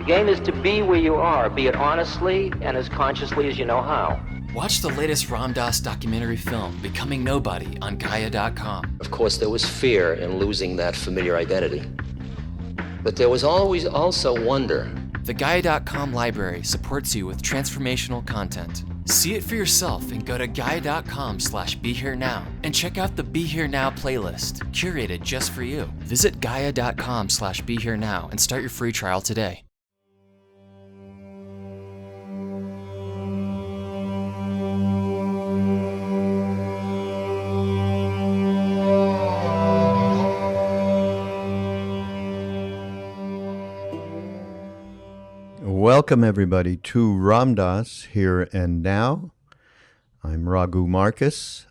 The game is to be where you are, be it honestly and as consciously as you know how. Watch the latest Ram Dass documentary film, Becoming Nobody, on Gaia.com. Of course, there was fear in losing that familiar identity. But there was always also wonder. The Gaia.com library supports you with transformational content. See it for yourself and go to Gaia.com/BeHereNow and check out the Be Here Now playlist, curated just for you. Visit Gaia.com/BeHereNow and start your free trial today. Welcome, everybody, to Ram Dass Here and Now. I'm Raghu Marcus,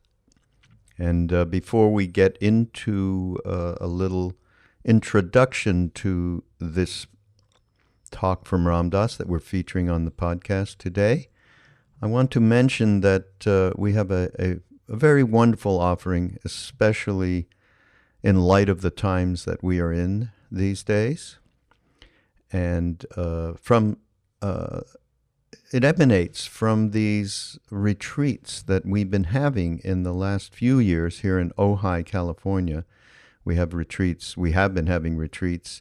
and before we get into a little introduction to this talk from Ram Dass that we're featuring on the podcast today, I want to mention that we have a very wonderful offering, especially in light of the times that we are in these days. And it emanates from these retreats that we've been having in the last few years here in Ojai, California. We have been having retreats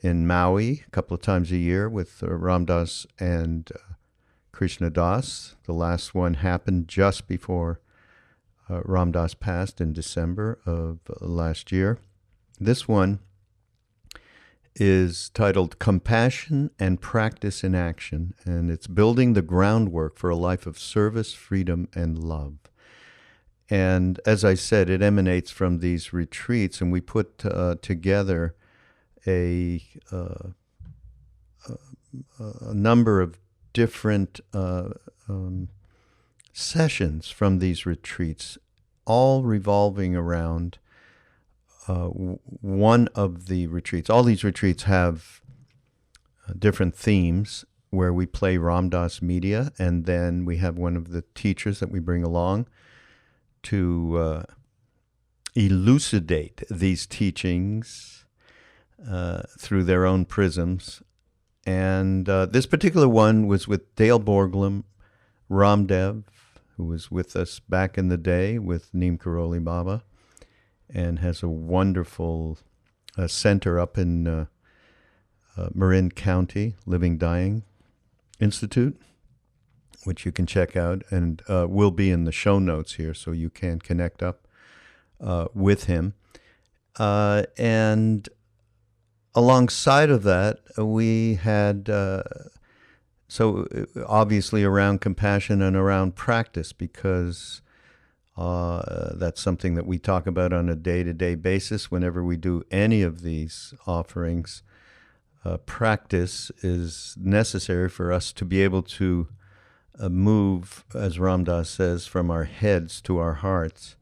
in Maui a couple of times a year with Ram Dass and Krishna Das. The last one happened just before Ram Dass passed in December of last year. This one is titled Compassion and Practice in Action, and it's building the groundwork for a life of service, freedom, and love. And as I said, it emanates from these retreats, and we put together a number of different sessions from these retreats, all revolving around one of the retreats. All these retreats have different themes where we play Ram Dass media, and then we have one of the teachers that we bring along to elucidate these teachings through their own prisms. And this particular one was with Dale Borglum, Ramdev, who was with us back in the day with Neem Karoli Baba, and has a wonderful center up in Marin County, Living Dying Institute, which you can check out, and will be in the show notes here, so you can connect up with him. And alongside of that, we had, so obviously around compassion and around practice, because that's something that we talk about on a day-to-day basis whenever we do any of these offerings. Practice is necessary for us to be able to move, as Ram Dass says, from our heads to our hearts.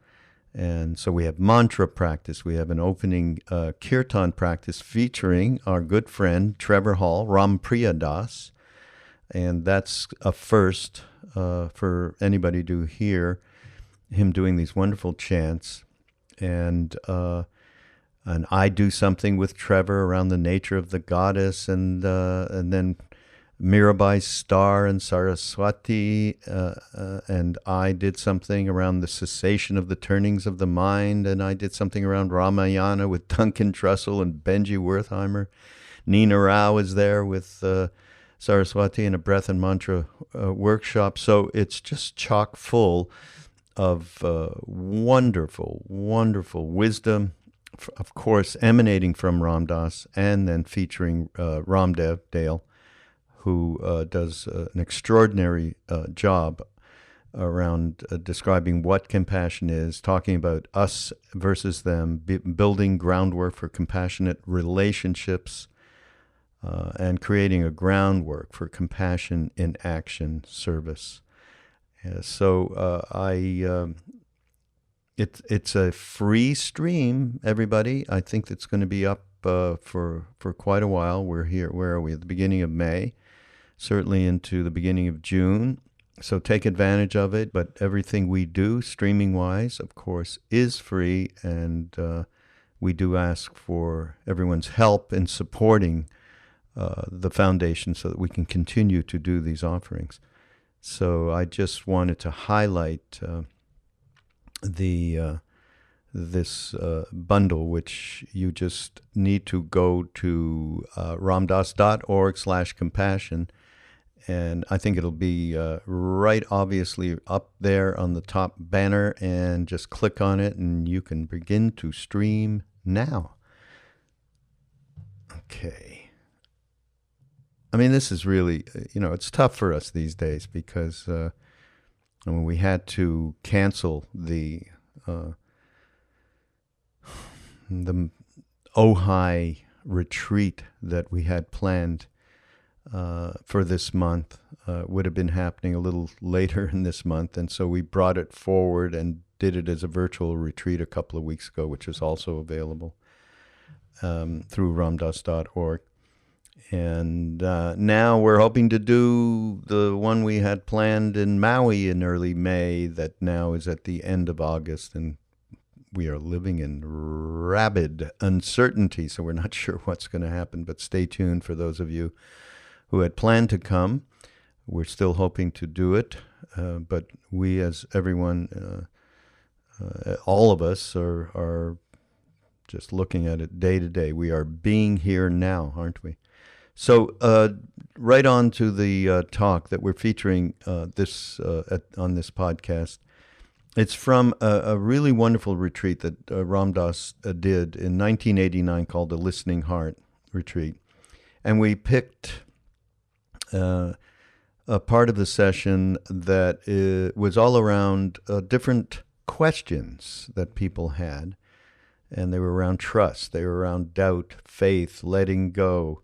And so we have mantra practice. We have an opening kirtan practice featuring our good friend Trevor Hall, Rampriya Das. And that's a first for anybody to hear him doing these wonderful chants, and I do something with Trevor around the nature of the goddess, and then Mirabai's star and Saraswati, and I did something around the cessation of the turnings of the mind, and I did something around Ramayana with Duncan Trussell and Benji Wertheimer. Nina Rao is there with Saraswati in a breath and mantra workshop. So it's just chock full of wonderful, wonderful wisdom, of course, emanating from Ram Dass, and then featuring Ramdev, Dale, who does an extraordinary job around describing what compassion is, talking about us versus them, building groundwork for compassionate relationships, and creating a groundwork for compassion in action service. It's a free stream, everybody. I think it's going to be up for quite a while. We're here, where are we? At the beginning of May, certainly into the beginning of June. So take advantage of it. But everything we do, streaming-wise, of course, is free, and we do ask for everyone's help in supporting the foundation so that we can continue to do these offerings. So I just wanted to highlight this bundle, which you just need to go to ramdas.org/compassion, and I think it'll be right obviously up there on the top banner, and just click on it and you can begin to stream now. Okay. I mean, this is really, it's tough for us these days because we had to cancel the Ojai retreat that we had planned for this month. Would have been happening a little later in this month, and so we brought it forward and did it as a virtual retreat a couple of weeks ago, which is also available through ramdas.org. And now we're hoping to do the one we had planned in Maui in early May that now is at the end of August, and we are living in rabid uncertainty, so we're not sure what's going to happen, but stay tuned for those of you who had planned to come. We're still hoping to do it, but we, as everyone, all of us are just looking at it day to day. We are being here now, aren't we? So right on to the talk that we're featuring on this podcast. It's from a really wonderful retreat that Ram Dass did in 1989 called the Listening Heart Retreat. And we picked a part of the session that was all around different questions that people had. And they were around trust. They were around doubt, faith, letting go.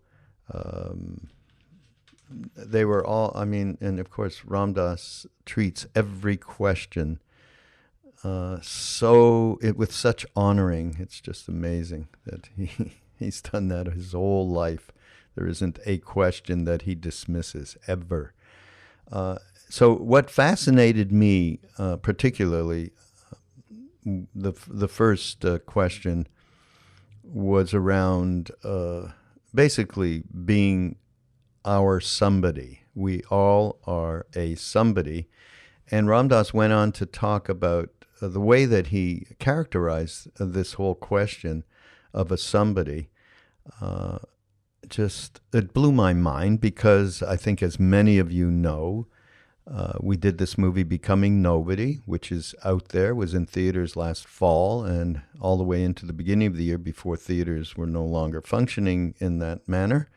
They were all, and of course, Ram Dass treats every question with such honoring. It's just amazing that he's done that his whole life. There isn't a question that he dismisses ever. So what fascinated me particularly, the first question was around basically being our somebody. We all are a somebody. And Ram Dass went on to talk about the way that he characterized this whole question of a somebody. It blew my mind because I think, as many of you know, we did this movie Becoming Nobody, which is out there, was in theaters last fall and all the way into the beginning of the year before theaters were no longer functioning in that manner,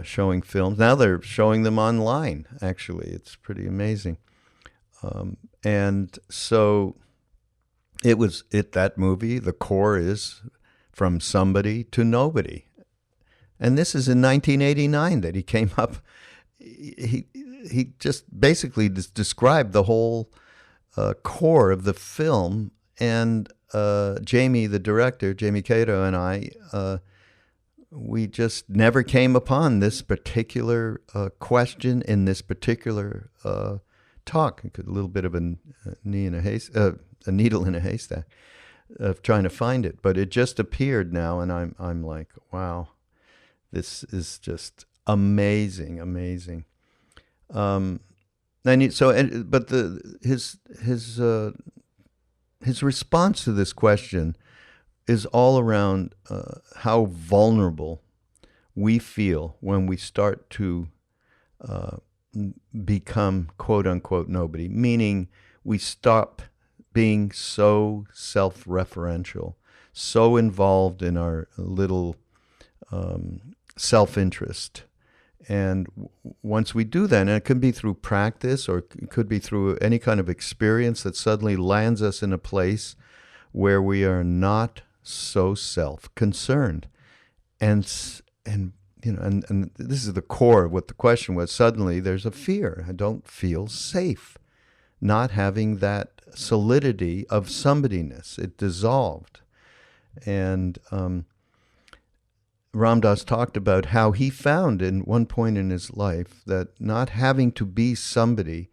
showing films. Now they're showing them online, actually. It's pretty amazing. And so that movie, the core is from somebody to nobody. And this is in 1989 that he came up. He just basically described the whole core of the film. And Jamie, the director, Jamie Cato, and I, we just never came upon this particular question in this particular talk. A little bit of a needle in a haystack of trying to find it, but it just appeared now, and I'm like, wow, this is just amazing. His response to this question is all around how vulnerable we feel when we start to become quote unquote nobody, meaning we stop being so self-referential, so involved in our little self-interest. And once we do that, and it could be through practice or it could be through any kind of experience that suddenly lands us in a place where we are not so self-concerned. And this is the core of what the question was. Suddenly there's a fear. I don't feel safe not having that solidity of somebodyness. It dissolved. And Ram Dass talked about how he found in one point in his life that not having to be somebody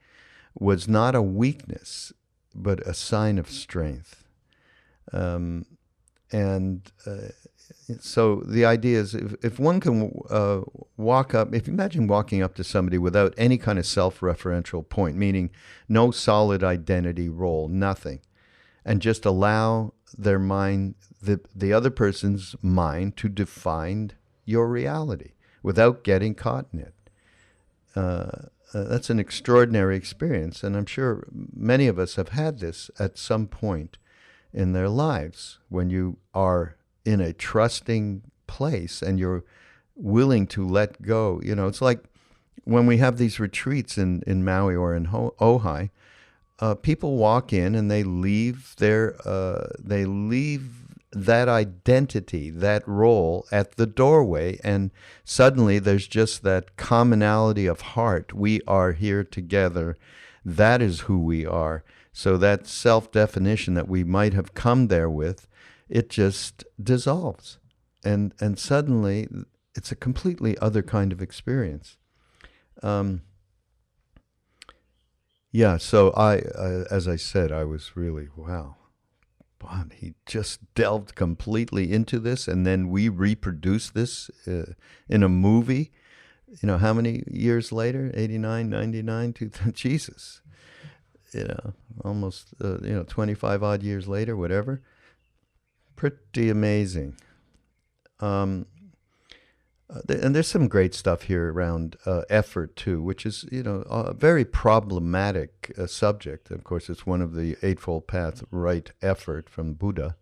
was not a weakness, but a sign of strength. So the idea is, if one can walk up, if you imagine walking up to somebody without any kind of self-referential point, meaning no solid identity role, nothing, and just allow their mind, the other person's mind, to define your reality without getting caught in it. That's an extraordinary experience, and I'm sure many of us have had this at some point in their lives, when you are in a trusting place and you're willing to let go. It's like when we have these retreats in Maui or in Ojai, people walk in and they leave that identity, that role at the doorway, and suddenly there's just that commonality of heart. We are here together. That is who we are. So that self-definition that we might have come there with, it just dissolves. And suddenly it's a completely other kind of experience. So as I said, I was really, wow. But he just delved completely into this, and then we reproduced this in a movie. How many years later? 89, 99, 2000, Jesus. Almost 25 odd years later, whatever. Pretty amazing. And there's some great stuff here around effort too, which is a very problematic subject. Of course, it's one of the Eightfold Path, right effort, from Buddha.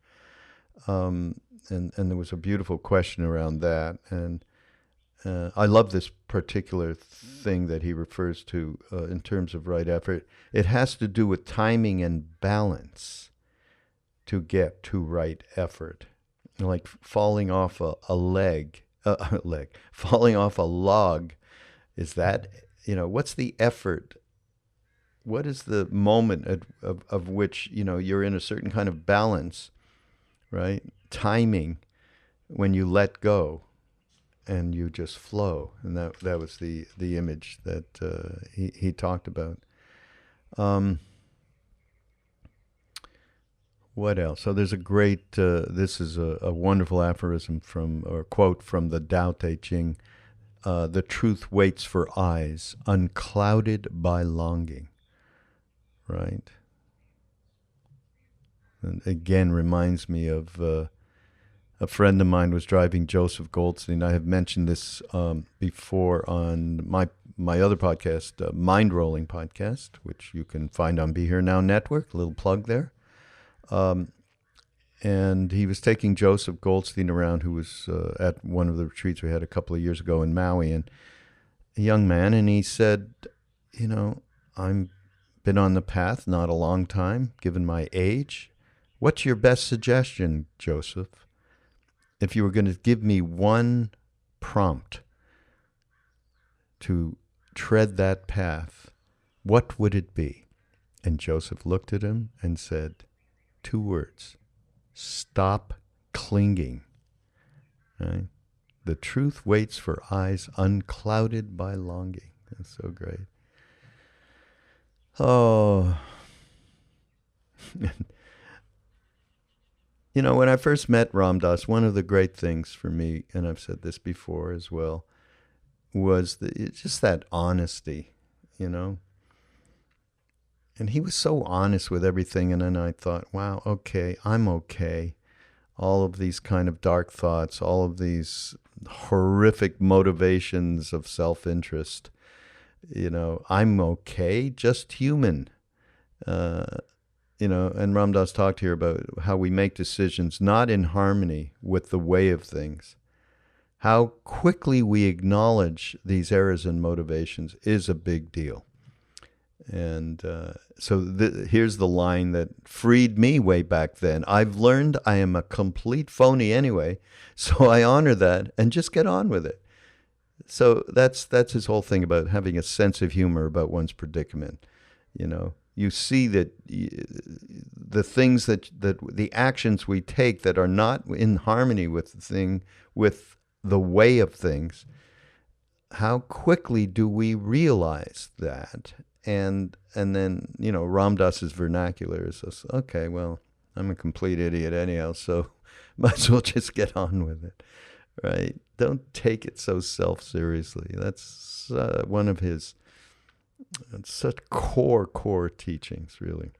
And there was a beautiful question around that. And I love this particular thing that he refers to in terms of right effort. It has to do with timing and balance to get to right effort. Like falling off a leg, falling off a log. Is that, what's the effort? What is the moment of which, you're in a certain kind of balance, right? Timing, when you let go and you just flow. And that was the image that he talked about. What else? So there's a great, this is a wonderful aphorism or quote from the Tao Te Ching. The truth waits for eyes, unclouded by longing. Right? And again, reminds me of a friend of mine was driving Joseph Goldstein. I have mentioned this before on my other podcast, Mind Rolling podcast, which you can find on Be Here Now Network. A little plug there. And he was taking Joseph Goldstein around, who was at one of the retreats we had a couple of years ago in Maui, and a young man, and he said, I'm been on the path not a long time, given my age. What's your best suggestion, Joseph? If you were going to give me one prompt to tread that path, what would it be? And Joseph looked at him and said, 2 words: stop clinging. Right? The truth waits for eyes unclouded by longing. That's so great. Oh. When I first met Ram Dass, one of the great things for me, and I've said this before as well, was just that honesty, And he was so honest with everything, and then I thought, wow, okay, I'm okay. All of these kind of dark thoughts, all of these horrific motivations of self-interest, I'm okay, just human. And Ram Dass talked here about how we make decisions not in harmony with the way of things. How quickly we acknowledge these errors and motivations is a big deal. And here's the line that freed me way back then. I've learned I am a complete phony anyway, so I honor that and just get on with it. So that's his whole thing about having a sense of humor about one's predicament. You see that the things that the actions we take that are not in harmony with the way of things, how quickly do we realize that? And then, Ram Dass's vernacular is, okay, well, I'm a complete idiot anyhow, so Might as well just get on with it, right? Don't take it so self-seriously. That's one of his such core teachings, really.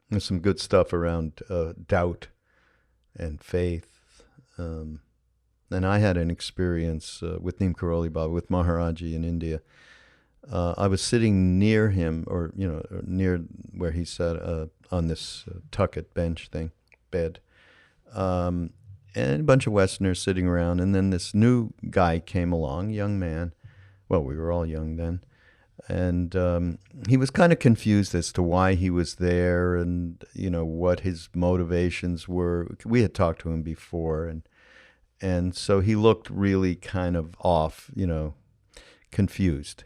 There's some good stuff around doubt and faith. And I had an experience with Neem Karoli Baba, with Maharaji in India. I was sitting near him, or near where he sat on this tucket bench thing, bed, and a bunch of Westerners sitting around. And then this new guy came along, young man. Well, we were all young then. And he was kind of confused as to why he was there and, what his motivations were. We had talked to him before, and so he looked really kind of off, confused.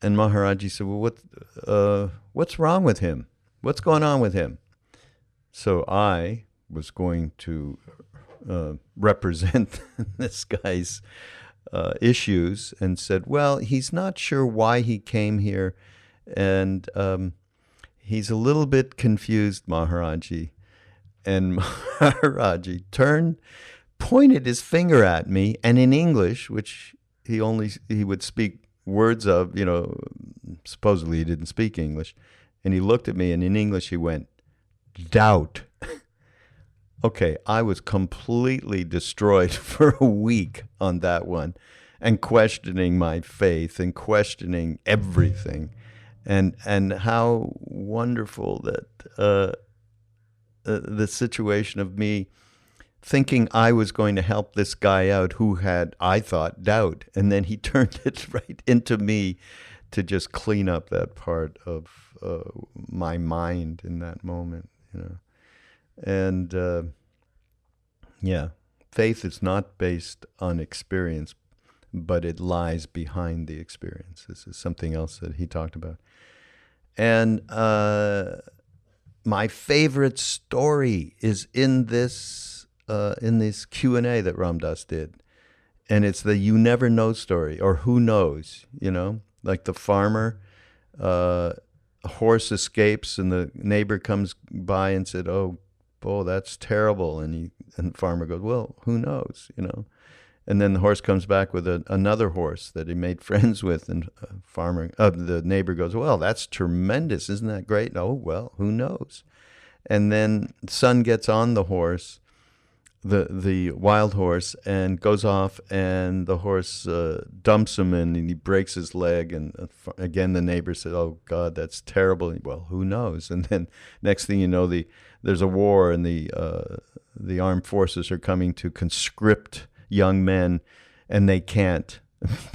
And Maharaji said, well, what's wrong with him? What's going on with him? So I was going to represent this guy's issues and said, well, he's not sure why he came here, and he's a little bit confused, Maharaji. And Maharaji pointed his finger at me, and in English, which he would speak words of, supposedly he didn't speak English, and he looked at me, and in English he went, doubt. Okay, I was completely destroyed for a week on that one, and questioning my faith and questioning everything, and how wonderful that the situation of me thinking I was going to help this guy out who had, I thought, doubt, and then he turned it right into me to just clean up that part of my mind in that moment, And faith is not based on experience, but it lies behind the experience. This is something else that he talked about. And my favorite story is in this Q&A that Ram Dass did. And it's the you never know story, or who knows, like the farmer, a horse escapes and the neighbor comes by and said, oh, that's terrible. And the farmer goes, well, who knows, And then the horse comes back with another horse that he made friends with, and the neighbor goes, well, that's tremendous. Isn't that great? Oh, well, who knows? And then the son gets on the horse, the wild horse, and goes off, and the horse dumps him, and he breaks his leg. And again, the neighbor said, oh, God, that's terrible. Well, who knows? And then next thing you know, there's a war, and the armed forces are coming to conscript young men, and they can't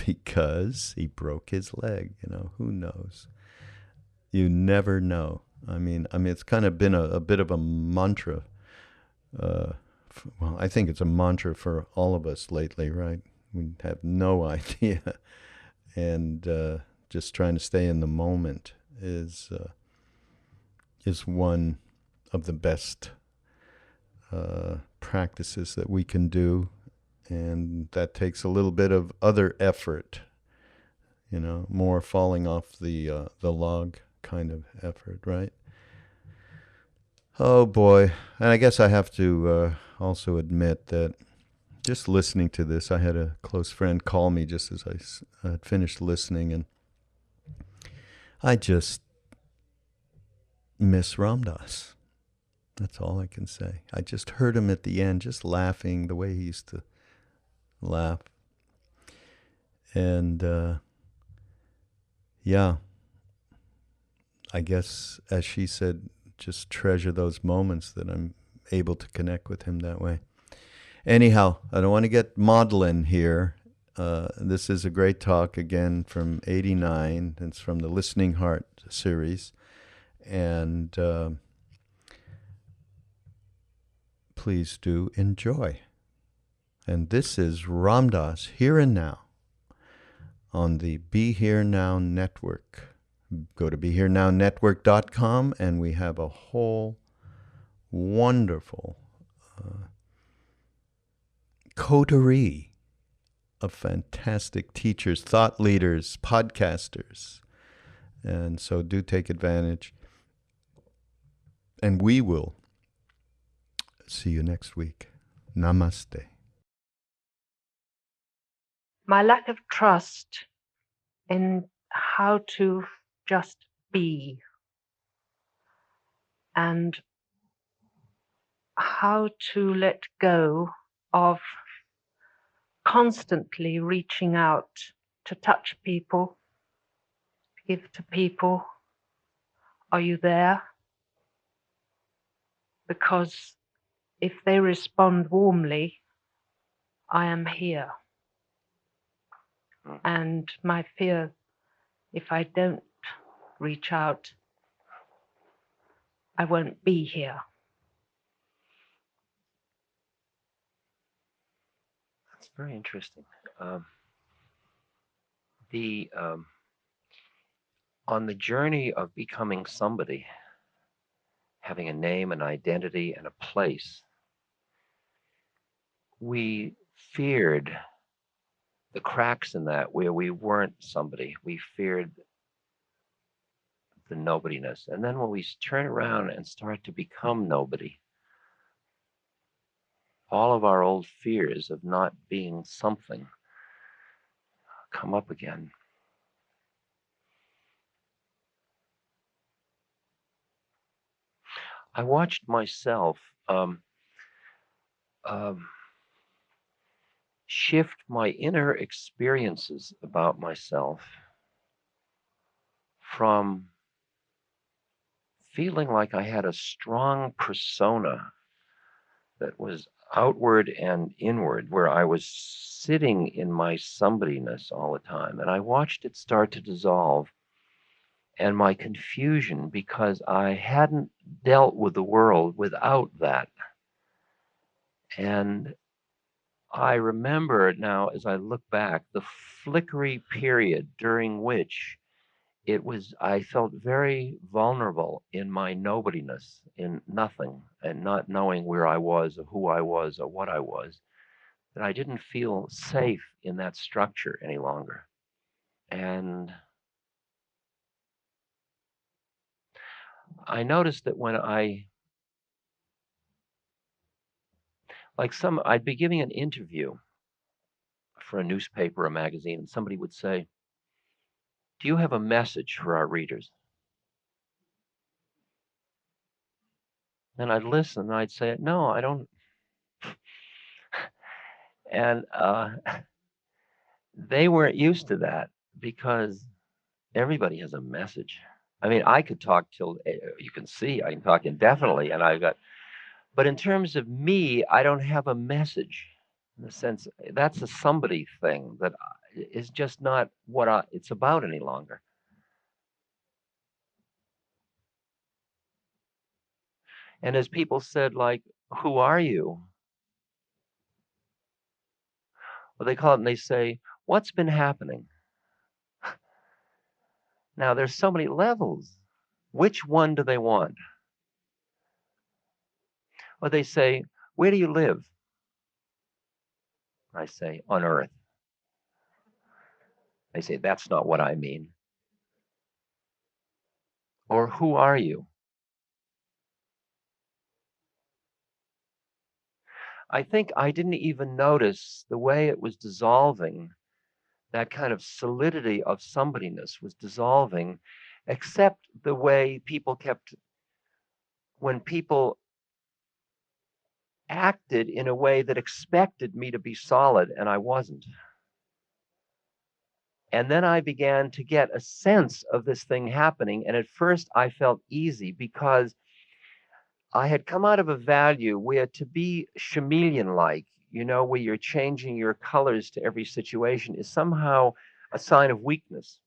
because he broke his leg. Who knows? You never know. I mean, it's kind of been a bit of a mantra. Well, I think it's a mantra for all of us lately, right? We have no idea, and just trying to stay in the moment is one of the best practices that we can do, and that takes a little bit of other effort, more falling off the log kind of effort, right? Oh boy. And I guess I have to also admit that just listening to this, I had a close friend call me just as I had finished listening, and I just miss Ram Dass. That's all I can say. I just heard him at the end just laughing the way he used to laugh. And I guess, as she said, just treasure those moments that I'm able to connect with him that way. Anyhow, I don't want to get maudlin here. This is a great talk, again, from 89. It's from the Listening Heart series. And please do enjoy. And this is Ram Dass, Here and Now, on the Be Here Now Network. Go to BeHereNowNetwork.com, and we have a whole wonderful coterie of fantastic teachers, thought leaders, podcasters. And so do take advantage. And we will see you next week. Namaste. My lack of trust in how to just be, and how to let go of constantly reaching out to touch people, to give to people. Are you there? Because if they respond warmly, I am here. And my fear, if I don't reach out, I won't be here. That's very interesting. The on the journey of becoming somebody, having a name, an identity, and a place, we feared the cracks in that where we weren't somebody. We feared the nobody-ness. And then when we turn around and start to become nobody, all of our old fears of not being something come up again. I watched myself shift my inner experiences about myself from feeling like I had a strong persona that was outward and inward, where I was sitting in my somebodyness all the time. And I watched it start to dissolve, and my confusion because I hadn't dealt with the world without that. And I remember now, as I look back, the flickery period during which I felt very vulnerable in my nobodyness, in nothing, and not knowing where I was or who I was or what I was, that I didn't feel safe in that structure any longer. And I noticed that when I'd be giving an interview for a newspaper or magazine, and somebody would say, "Do you have a message for our readers?" And I'd listen and I'd say, "No, I don't." And they weren't used to that, because everybody has a message. I mean, I could talk till you can see I can talk indefinitely, and but in terms of me, I don't have a message, in the sense that's a somebody thing that is just not what it's about any longer. And as people said, like, "Who are you?" Well, they call it and they say, "What's been happening?" Now, there's so many levels. Which one do they want? Or they say, "Where do you live?" I say, "On Earth." They say, "That's not what I mean." Or, "Who are you?" I think I didn't even notice the way it was dissolving. That kind of solidity of somebodyness was dissolving, except the way when people acted in a way that expected me to be solid, and I wasn't. And then I began to get a sense of this thing happening. And at first I felt easy, because I had come out of a value where to be chameleon-like, where you're changing your colors to every situation, is somehow a sign of weakness.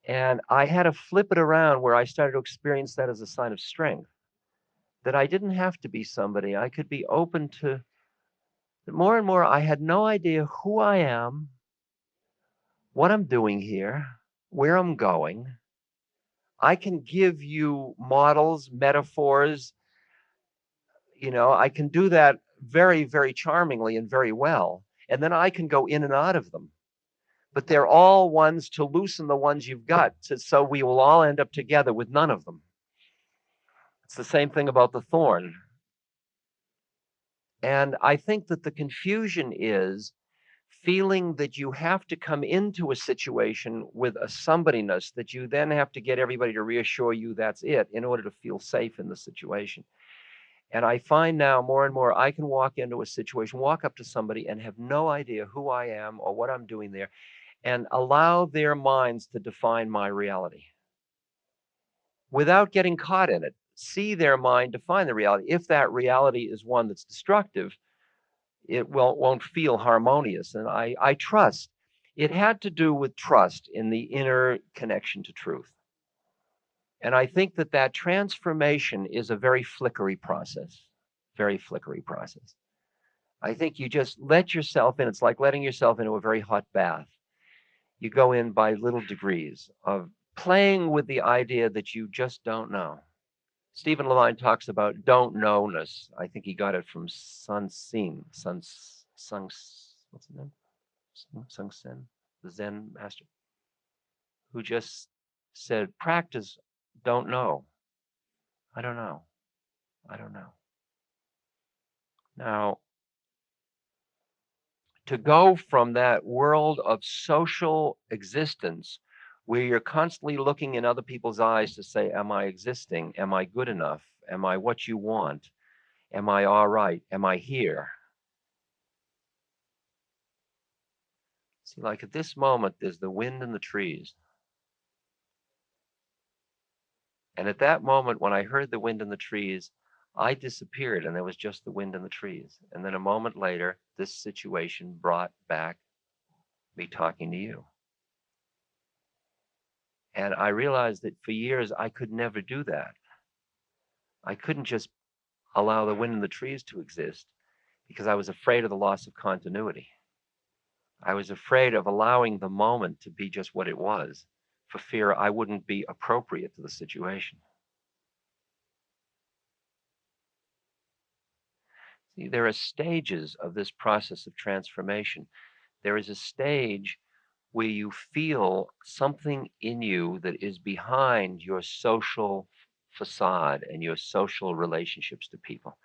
And I had to flip it around, where I started to experience that as a sign of strength, that I didn't have to be somebody. I could be open to more and more. I had no idea who I am, what I'm doing here, where I'm going. I can give you models, metaphors. I can do that very, very charmingly and very well. And then I can go in and out of them. But they're all ones to loosen the ones you've got, so we will all end up together with none of them. It's the same thing about the thorn. And I think that the confusion is feeling that you have to come into a situation with a somebody-ness, that you then have to get everybody to reassure you that's it in order to feel safe in the situation. And I find now more and more I can walk into a situation, walk up to somebody and have no idea who I am or what I'm doing there, and allow their minds to define my reality without getting caught in it. See their mind define the reality. If that reality is one that's destructive, it won't feel harmonious. And I trust. It had to do with trust in the inner connection to truth. And I think that that transformation is a very flickery process, very flickery process. I think you just let yourself in. It's like letting yourself into a very hot bath. You go in by little degrees of playing with the idea that you just don't know. Stephen Levine talks about don't know-ness. I think he got it from Sun Tzu, what's his name? Sun Tzu, the Zen master, who just said, practice, don't know. I don't know. I don't know. Now, to go from that world of social existence where you're constantly looking in other people's eyes to say, am I existing? Am I good enough? Am I what you want? Am I all right? Am I here? See, like at this moment, there's the wind in the trees. And at that moment, when I heard the wind in the trees, I disappeared and there was just the wind in the trees. And then a moment later, this situation brought back me talking to you. And I realized that for years, I could never do that. I couldn't just allow the wind in the trees to exist because I was afraid of the loss of continuity. I was afraid of allowing the moment to be just what it was for fear I wouldn't be appropriate to the situation. See, there are stages of this process of transformation. There is a stage where you feel something in you that is behind your social facade and your social relationships to people.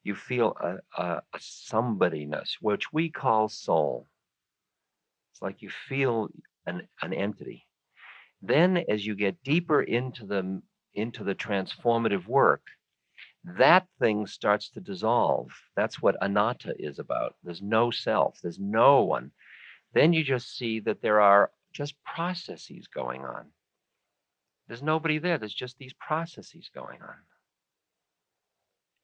You feel a somebody-ness, which we call soul. It's like you feel an entity. Then as you get deeper into the transformative work, that thing starts to dissolve. That's what anatta is about. There's no self, there's no one. Then you just see that there are just processes going on. There's nobody there, there's just these processes going on.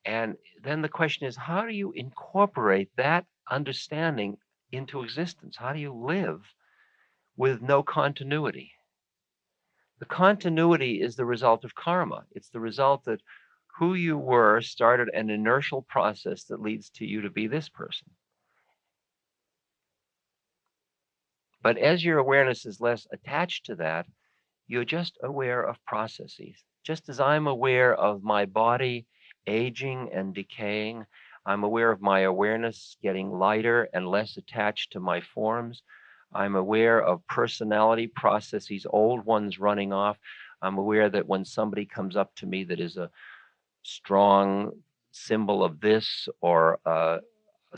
And then the question is, how do you incorporate that understanding into existence? How do you live with no continuity? The continuity is the result of karma. It's the result that who you were started an inertial process that leads to you to be this person. But as your awareness is less attached to that, you're just aware of processes. Just as I'm aware of my body aging and decaying, I'm aware of my awareness getting lighter and less attached to my forms. I'm aware of personality processes, old ones running off. I'm aware that when somebody comes up to me that is a strong symbol of this or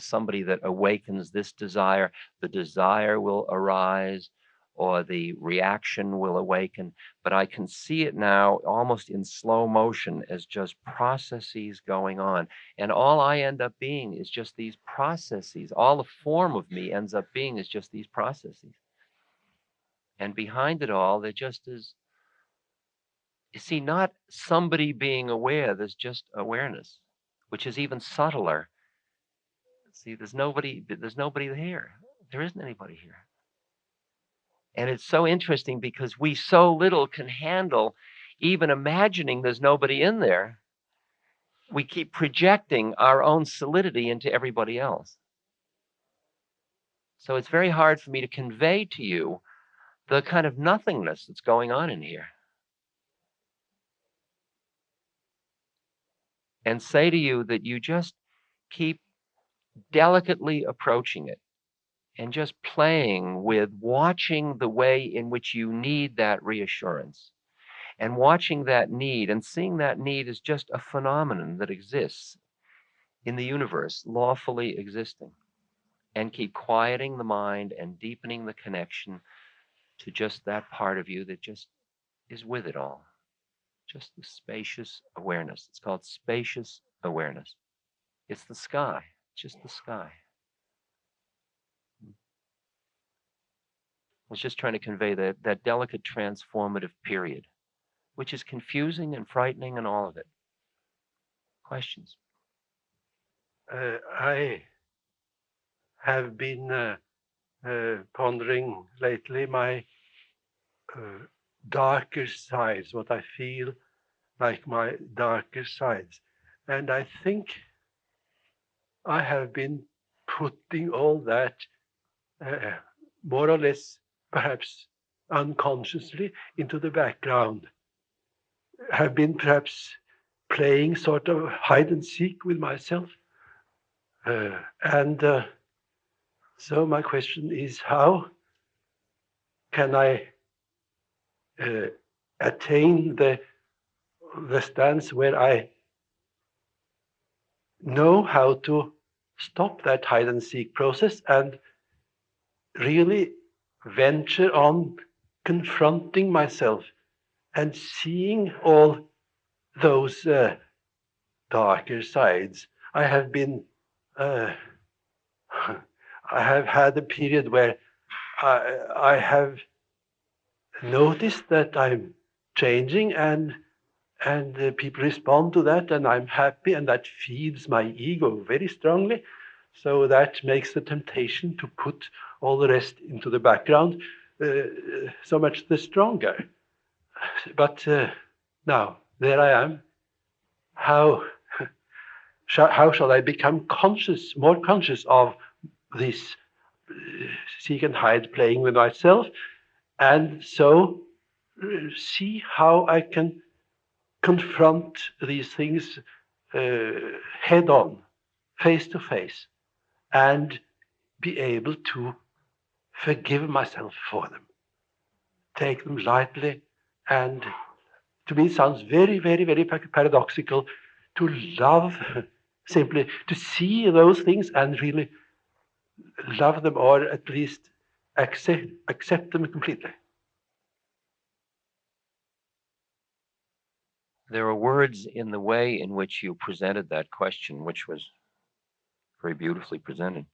somebody that awakens this desire, the desire will arise or the reaction will awaken. But I can see it now almost in slow motion as just processes going on. And all I end up being is just these processes. All the form of me ends up being is just these processes. And behind it all, there just is, you see, not somebody being aware, there's just awareness, which is even subtler. See, there's nobody here. There isn't anybody here. And it's so interesting because we so little can handle even imagining there's nobody in there. We keep projecting our own solidity into everybody else. So it's very hard for me to convey to you the kind of nothingness that's going on in here. And say to you that you just keep delicately approaching it and just playing with watching the way in which you need that reassurance. And watching that need and seeing that need as just a phenomenon that exists in the universe, lawfully existing, and keep quieting the mind and deepening the connection to just that part of you that just is with it all. Just the spacious awareness. It's called spacious awareness. It's the sky, just the sky. I was just trying to convey that delicate transformative period, which is confusing and frightening and all of it. Questions? I have been pondering lately my darker sides, what I feel like my darker sides. And I think I have been putting all that more or less, perhaps unconsciously, into the background. Have been perhaps playing sort of hide and seek with myself. So my question is, how can I attain the stance where I know how to stop that hide and seek process and really venture on confronting myself and seeing all those darker sides? I have been, I have had a period where I have noticed that I'm changing and people respond to that, and I'm happy, and that feeds my ego very strongly. So that makes the temptation to put all the rest into the background so much the stronger. But now, there I am. How shall I become conscious, more conscious of this seek and hide playing with myself, and so see how I can confront these things head on, face to face, and be able to forgive myself for them, take them lightly, and to me it sounds very, very, very paradoxical to love, simply to see those things and really love them, or at least accept them completely. There are words in the way in which you presented that question, which was very beautifully presented.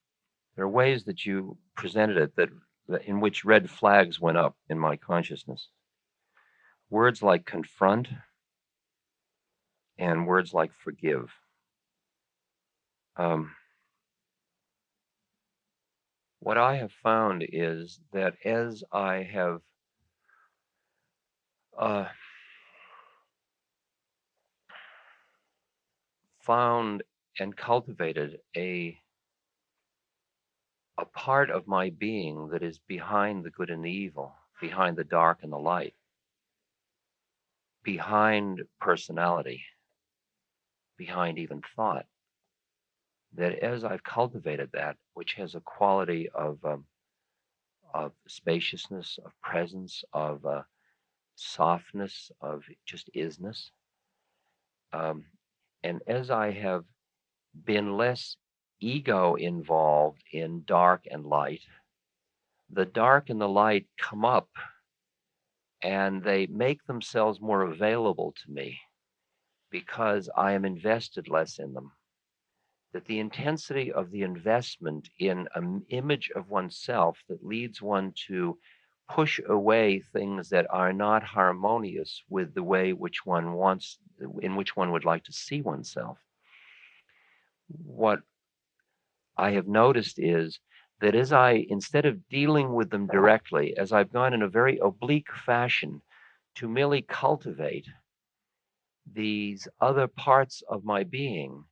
There are ways that you presented it that in which red flags went up in my consciousness. Words like confront and words like forgive. What I have found is that as I have found and cultivated a part of my being that is behind the good and the evil, behind the dark and the light, behind personality, behind even thought, that as I've cultivated that, which has a quality of spaciousness, of presence, of softness, of just isness, and as I have been less ego involved in dark and light, the dark and the light come up and they make themselves more available to me because I am invested less in them. That the intensity of the investment in an image of oneself that leads one to push away things that are not harmonious with the way which one wants, in which one would like to see oneself. What I have noticed is that as I, instead of dealing with them directly, as I've gone in a very oblique fashion to merely cultivate these other parts of my being,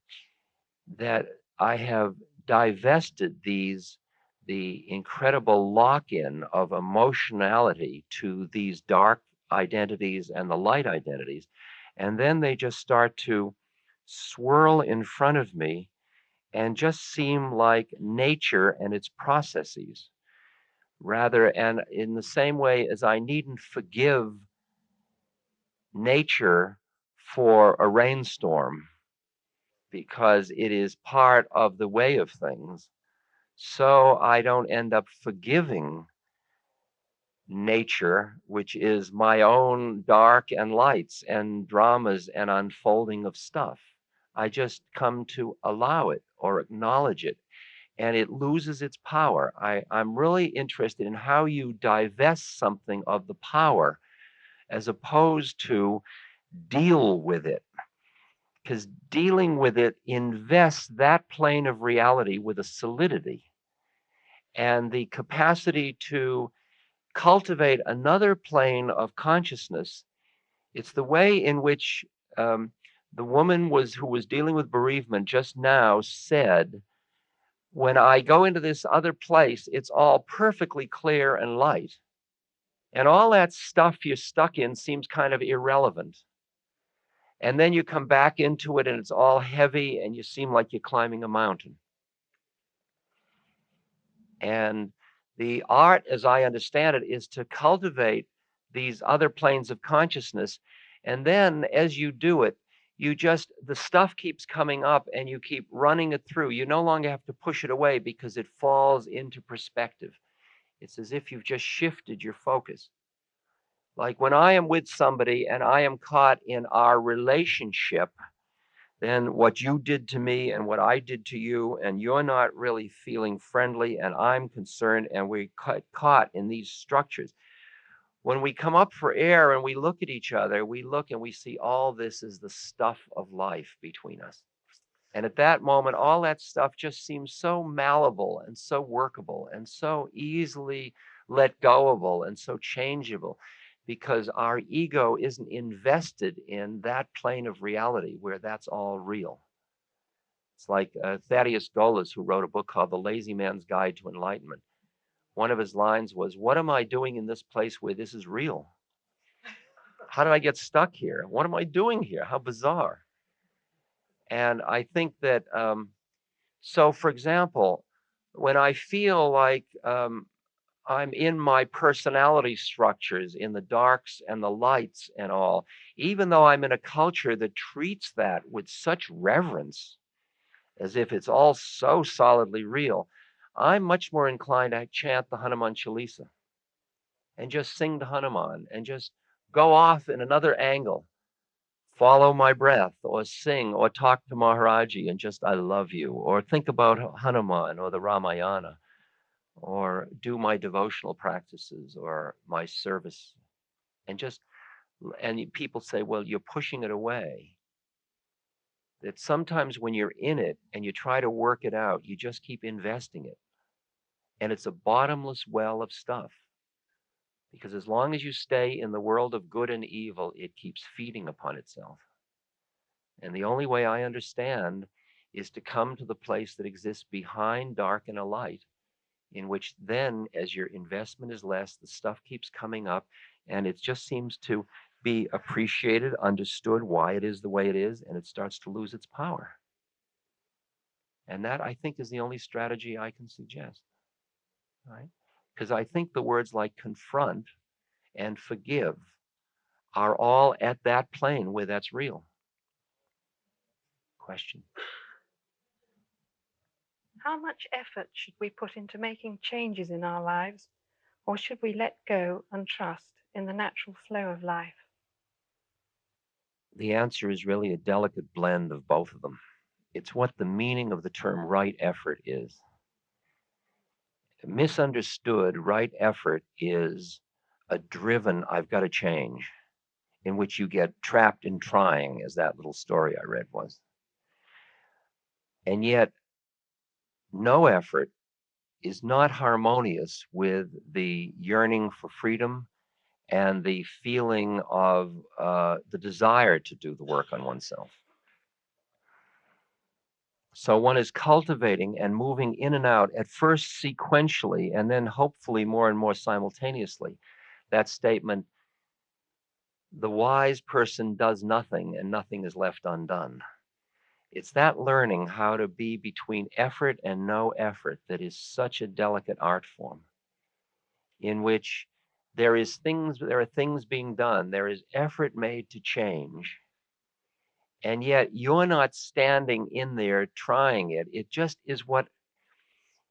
that I have divested the incredible lock-in of emotionality to these dark identities and the light identities. And then they just start to swirl in front of me and just seem like nature and its processes. Rather, and in the same way as I needn't forgive nature for a rainstorm because it is part of the way of things, so I don't end up forgiving nature, which is my own dark and lights and dramas and unfolding of stuff. I just come to allow it or acknowledge it, and it loses its power. I'm really interested in how you divest something of the power as opposed to deal with it. Because dealing with it invests that plane of reality with a solidity and the capacity to cultivate another plane of consciousness. It's the way in which the woman who was dealing with bereavement just now said, when I go into this other place, it's all perfectly clear and light. And all that stuff you're stuck in seems kind of irrelevant. And then you come back into it and it's all heavy and you seem like you're climbing a mountain. And the art, as I understand it, is to cultivate these other planes of consciousness. And then as you do it, the stuff keeps coming up and you keep running it through. You no longer have to push it away because it falls into perspective. It's as if you've just shifted your focus. Like when I am with somebody and I am caught in our relationship, then what you did to me and what I did to you, and you're not really feeling friendly, and I'm concerned, and we caught in these structures. When we come up for air and we look at each other, we look and we see all this is the stuff of life between us. And at that moment, all that stuff just seems so malleable and so workable and so easily let goable and so changeable, because our ego isn't invested in that plane of reality where that's all real. It's like Thaddeus Golas, who wrote a book called The Lazy Man's Guide to Enlightenment. One of his lines was, "What am I doing in this place where this is real? How did I get stuck here? What am I doing here? How bizarre." And I think that, so for example, when I feel like I'm in my personality structures, in the darks and the lights and all, even though I'm in a culture that treats that with such reverence, as if it's all so solidly real, I'm much more inclined to chant the Hanuman Chalisa and just sing to Hanuman and just go off in another angle, follow my breath, or sing, or talk to Maharaji and just, I love you, or think about Hanuman or the Ramayana, or do my devotional practices or my service. And people say, well, you're pushing it away. That sometimes when you're in it and you try to work it out, you just keep investing it. And it's a bottomless well of stuff. Because as long as you stay in the world of good and evil, it keeps feeding upon itself. And the only way I understand is to come to the place that exists behind dark and a light, in which then, as your investment is less, the stuff keeps coming up, and it just seems to be appreciated, understood why it is the way it is, and it starts to lose its power. And that, I think, is the only strategy I can suggest, right? Because I think the words like confront and forgive are all at that plane where that's real. Question. How much effort should we put into making changes in our lives, or should we let go and trust in the natural flow of life? The answer is really a delicate blend of both of them. It's what the meaning of the term right effort is. Misunderstood, right effort is a driven, I've got to change, in which you get trapped in trying, as that little story I read was. And yet, no effort is not harmonious with the yearning for freedom and the feeling of the desire to do the work on oneself. So one is cultivating and moving in and out, at first sequentially, and then hopefully more and more simultaneously. That statement, the wise person does nothing and nothing is left undone. It's that learning how to be between effort and no effort that is such a delicate art form, in which there are things being done, there is effort made to change, and yet you're not standing in there trying it. It just is what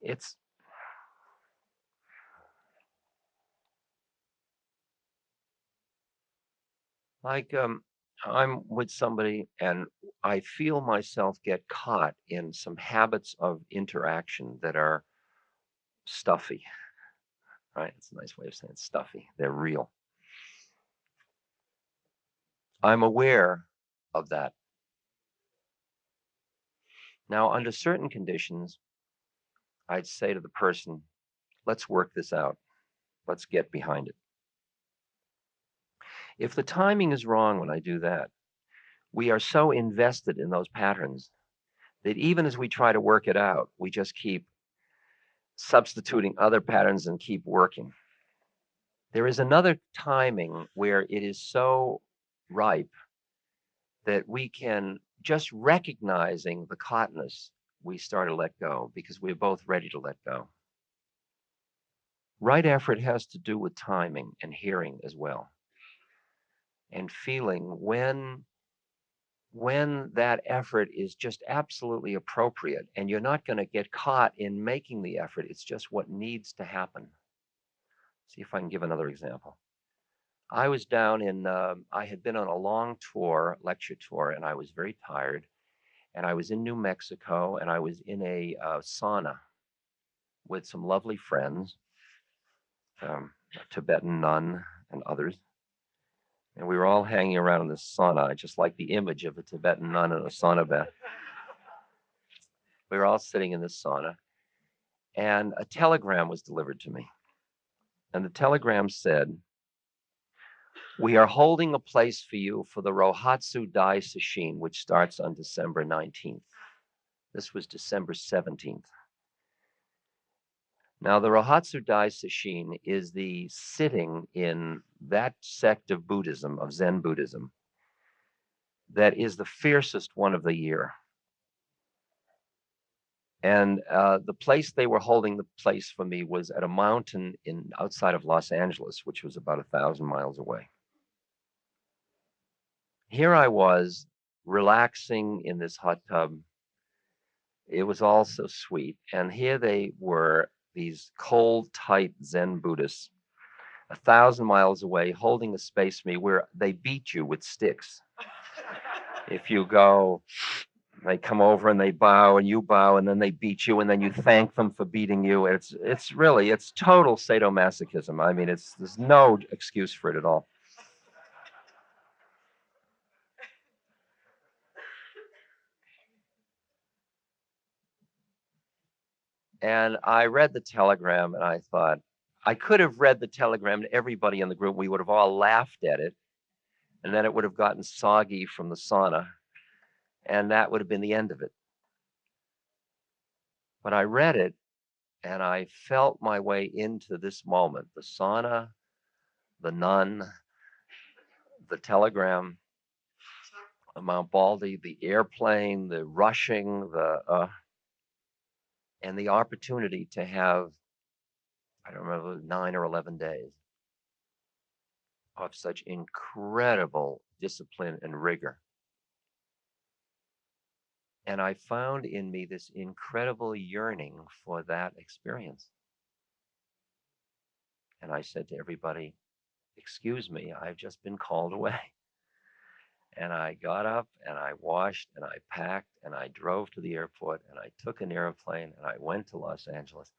it's like. I'm with somebody and I feel myself get caught in some habits of interaction that are stuffy, right? It's a nice way of saying stuffy. They're real. I'm aware of that. Now, under certain conditions, I'd say to the person, let's work this out. Let's get behind it. If the timing is wrong when I do that, we are so invested in those patterns that even as we try to work it out, we just keep substituting other patterns and keep working. There is another timing where it is so ripe that we can, just recognizing the caughtness, we start to let go because we're both ready to let go. Right effort has to do with timing and hearing as well, and feeling when that effort is just absolutely appropriate and you're not going to get caught in making the effort. It's just what needs to happen. See if I can give another example. I was down in, I had been on a long tour, lecture tour, and I was very tired. And I was in New Mexico, and I was in a sauna with some lovely friends, a Tibetan nun and others. And we were all hanging around in this sauna. I just like the image of a Tibetan nun in a sauna bath. We were all sitting in this sauna, and a telegram was delivered to me. And the telegram said, "We are holding a place for you for the Rohatsu Dai Sesshin, which starts on December 19th. This was December 17th. Now, the Rohatsu Dai Sesshin is the sitting in that sect of Buddhism, of Zen Buddhism, that is the fiercest one of the year. And the place they were holding the place for me was at a mountain outside of Los Angeles, which was about 1,000 miles away. Here I was relaxing in this hot tub. It was all so sweet. And here they were, these cold, tight Zen Buddhists, 1,000 miles away, holding a space for me where they beat you with sticks. If you go, they come over and they bow and you bow and then they beat you and then you thank them for beating you. It's total sadomasochism. I mean, there's no excuse for it at all. And I read the telegram and I thought, I could have read the telegram to everybody in the group. We would have all laughed at it. And then it would have gotten soggy from the sauna. And that would have been the end of it. But I read it and I felt my way into this moment, the sauna, the nun, the telegram, Mount Baldy, the airplane, the rushing, and the opportunity to have, I don't remember, 9 or 11 days of such incredible discipline and rigor. And I found in me this incredible yearning for that experience. And I said to everybody, "Excuse me, I've just been called away." And I got up and I washed and I packed and I drove to the airport and I took an airplane and I went to Los Angeles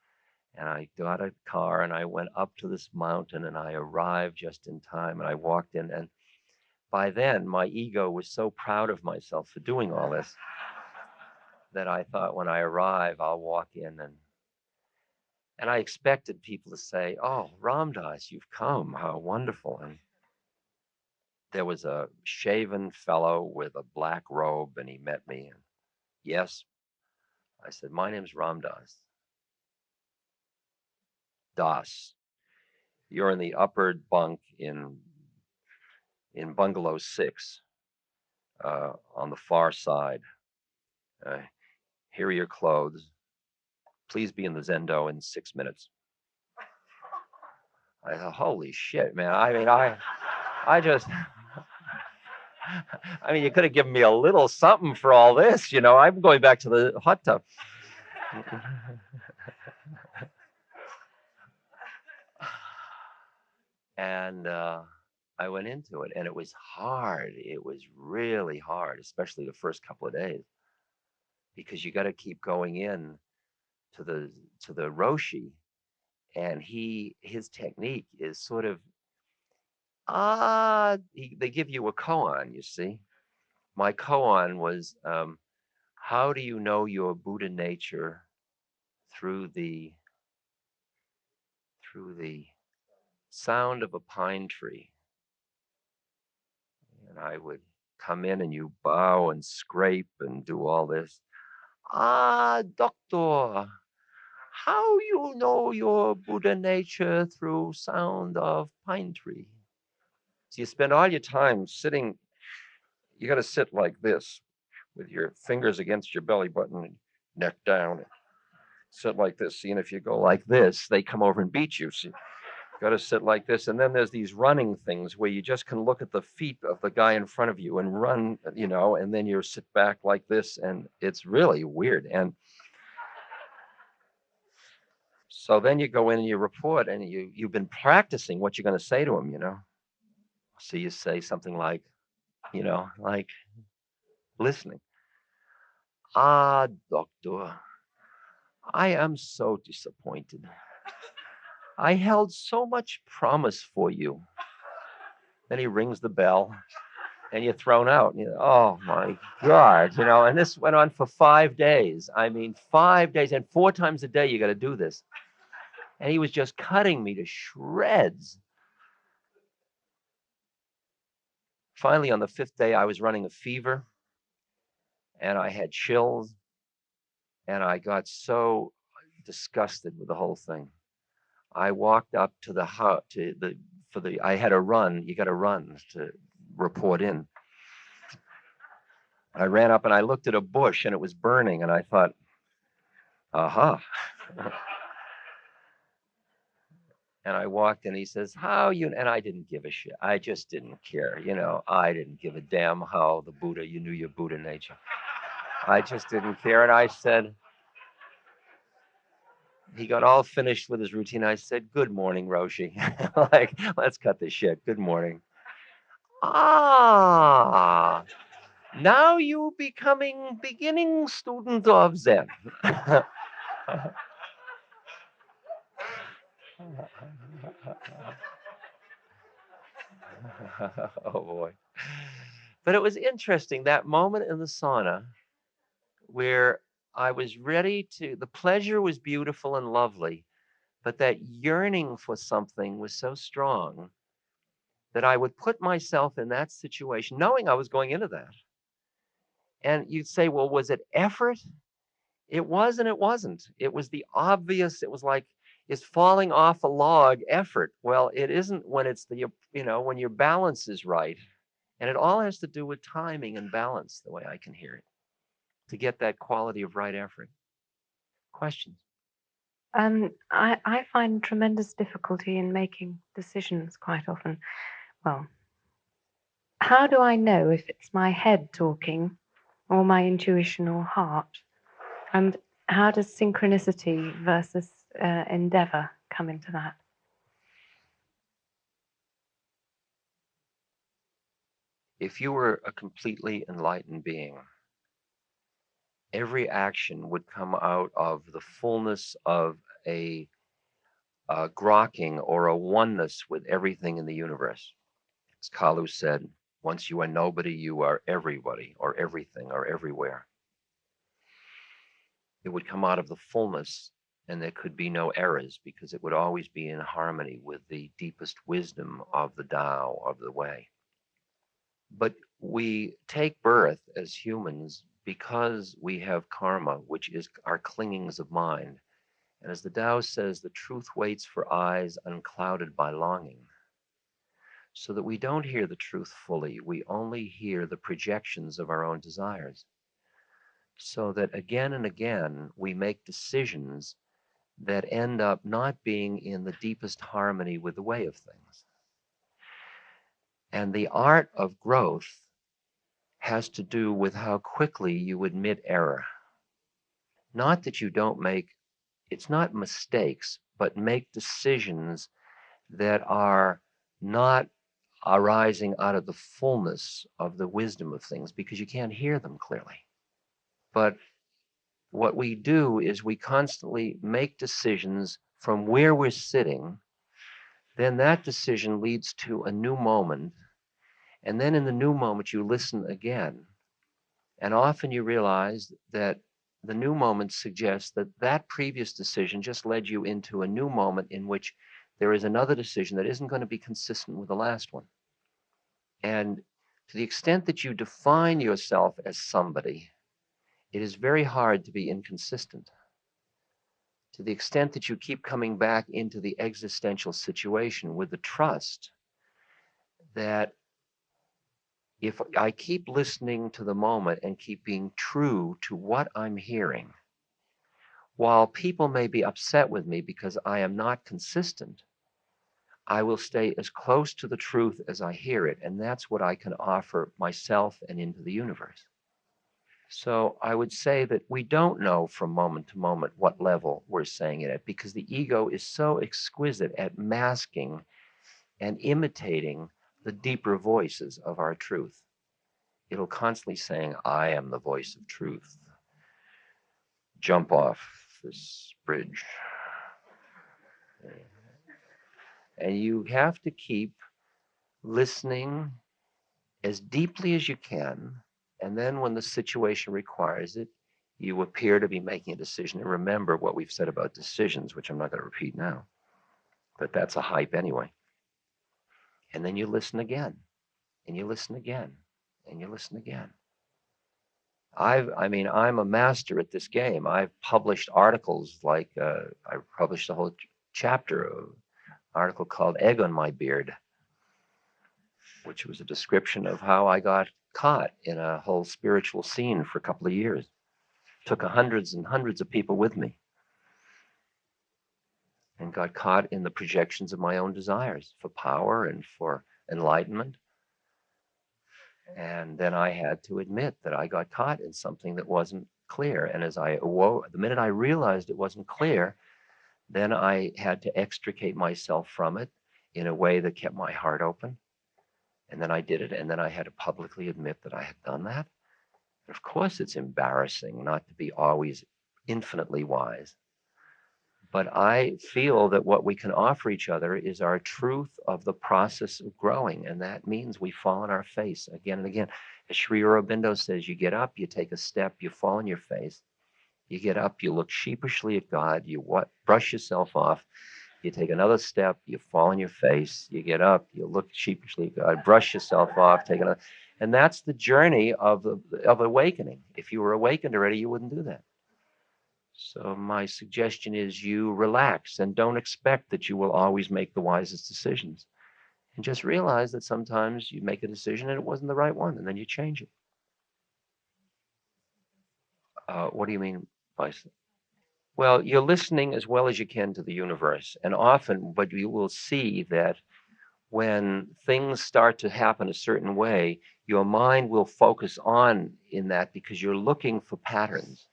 and I got a car and I went up to this mountain and I arrived just in time and I walked in. And by then my ego was so proud of myself for doing all this that I thought when I arrive, I'll walk in and I expected people to say, "Oh, Ram Dass, you've come, how wonderful." And there was a shaven fellow with a black robe, and he met me. And yes, I said, "My name's Ram Dass." Das, you're in the upper bunk in bungalow 6 on the far side. Here are your clothes. Please be in the Zendo in 6 minutes. I thought, holy shit, man. I mean, I just, I mean, you could have given me a little something for all this, you know. I'm going back to the hot tub. And I went into it, and it was hard. It was really hard, especially the first couple of days, because you got to keep going in to the Roshi, and his technique is sort of they give you a koan, you see. My koan was how do you know your Buddha nature through the sound of a pine tree. And I would come in and you bow and scrape and do all this. Doctor, how you know your Buddha nature through sound of pine tree? So you spend all your time sitting, you got to sit like this with your fingers against your belly button and neck down. Sit like this. See, and if you go like this, they come over and beat you. So you got to sit like this. And then there's these running things where you just can look at the feet of the guy in front of you and run, you know, and then you sit back like this. And it's really weird. And so then you go in and you report, and you've been practicing what you're going to say to him, you know. So you say something like, you know, like listening. Doctor, I am so disappointed. I held so much promise for you. Then he rings the bell, and you're thrown out. And oh my God, you know. And this went on for 5 days. I mean, 5 days, and 4 times a day you got to do this. And he was just cutting me to shreds. Finally, on the 5th day, I was running a fever, and I had chills, and I got so disgusted with the whole thing. I walked up to the house I had a run. You got to run to report in. I ran up and I looked at a bush, and it was burning, and I thought, aha. And I walked in. He says, how you, and I didn't give a shit. I just didn't care. You know, I didn't give a damn how the Buddha, you knew your Buddha nature. I just didn't care. And I said, he got all finished with his routine. I said, good morning, Roshi. Like, let's cut this shit. Good morning. Now you beginning student of Zen. Oh boy. But it was interesting, that moment in the sauna where I was ready to, the pleasure was beautiful and lovely, but that yearning for something was so strong that I would put myself in that situation, knowing I was going into that. And you'd say, well, was it effort? It was and it wasn't. It was the obvious, it was like, is falling off a log effort? Well, it isn't when it's the, you know, when your balance is right. And it all has to do with timing and balance, the way I can hear it, to get that quality of right effort. Questions? I find tremendous difficulty in making decisions quite often. Well, how do I know if it's my head talking or my intuition or heart? And how does synchronicity versus endeavor come into that? If you were a completely enlightened being, every action would come out of the fullness of a grokking or a oneness with everything in the universe. As Kalu said, once you are nobody, you are everybody or everything or everywhere. It would come out of the fullness, and there could be no errors because it would always be in harmony with the deepest wisdom of the Tao, of the way. But we take birth as humans because we have karma, which is our clingings of mind. And as the Tao says, the truth waits for eyes unclouded by longing. So that we don't hear the truth fully, we only hear the projections of our own desires. So that again and again, we make decisions that end up not being in the deepest harmony with the way of things. And the art of growth has to do with how quickly you admit error. Not that you don't make, it's not mistakes, but make decisions that are not arising out of the fullness of the wisdom of things, because you can't hear them clearly. But what we do is we constantly make decisions from where we're sitting. Then that decision leads to a new moment. And then in the new moment, you listen again. And often you realize that the new moment suggests that that previous decision just led you into a new moment in which there is another decision that isn't going to be consistent with the last one. And to the extent that you define yourself as somebody, it is very hard to be inconsistent. To the extent that you keep coming back into the existential situation with the trust that if I keep listening to the moment and keep being true to what I'm hearing, while people may be upset with me because I am not consistent, I will stay as close to the truth as I hear it, and that's what I can offer myself and into the universe. So I would say that we don't know from moment to moment what level we're saying it at, because the ego is so exquisite at masking and imitating the deeper voices of our truth. It'll constantly saying, I am the voice of truth. Jump off this bridge. And you have to keep listening as deeply as you can. And then when the situation requires it, you appear to be making a decision. And remember what we've said about decisions, which I'm not going to repeat now, but that's a hype anyway. And then you listen again, and you listen again, and you listen again. I'm a master at this game. I've published articles like, I published a whole chapter of an article called Egg on My Beard, which was a description of how I got caught in a whole spiritual scene for a couple of years. Took hundreds and hundreds of people with me and got caught in the projections of my own desires for power and for enlightenment. And then I had to admit that I got caught in something that wasn't clear. And as I awoke, the minute I realized it wasn't clear, then I had to extricate myself from it in a way that kept my heart open. And then I did it. And then I had to publicly admit that I had done that. And of course, it's embarrassing not to be always infinitely wise. But I feel that what we can offer each other is our truth of the process of growing. And that means we fall on our face again and again. As Sri Aurobindo says, you get up, you take a step, you fall on your face. You get up, you look sheepishly at God, you brush yourself off. You take another step, you fall on your face. You get up, you look sheepishly at God, brush yourself off, take another. And that's the journey of awakening. If you were awakened already, you wouldn't do that. So my suggestion is you relax and don't expect that you will always make the wisest decisions. And just realize that sometimes you make a decision and it wasn't the right one, and then you change it. What do you mean by? Well, you're listening as well as you can to the universe. And often, but you will see that when things start to happen a certain way, your mind will focus on in that because you're looking for patterns,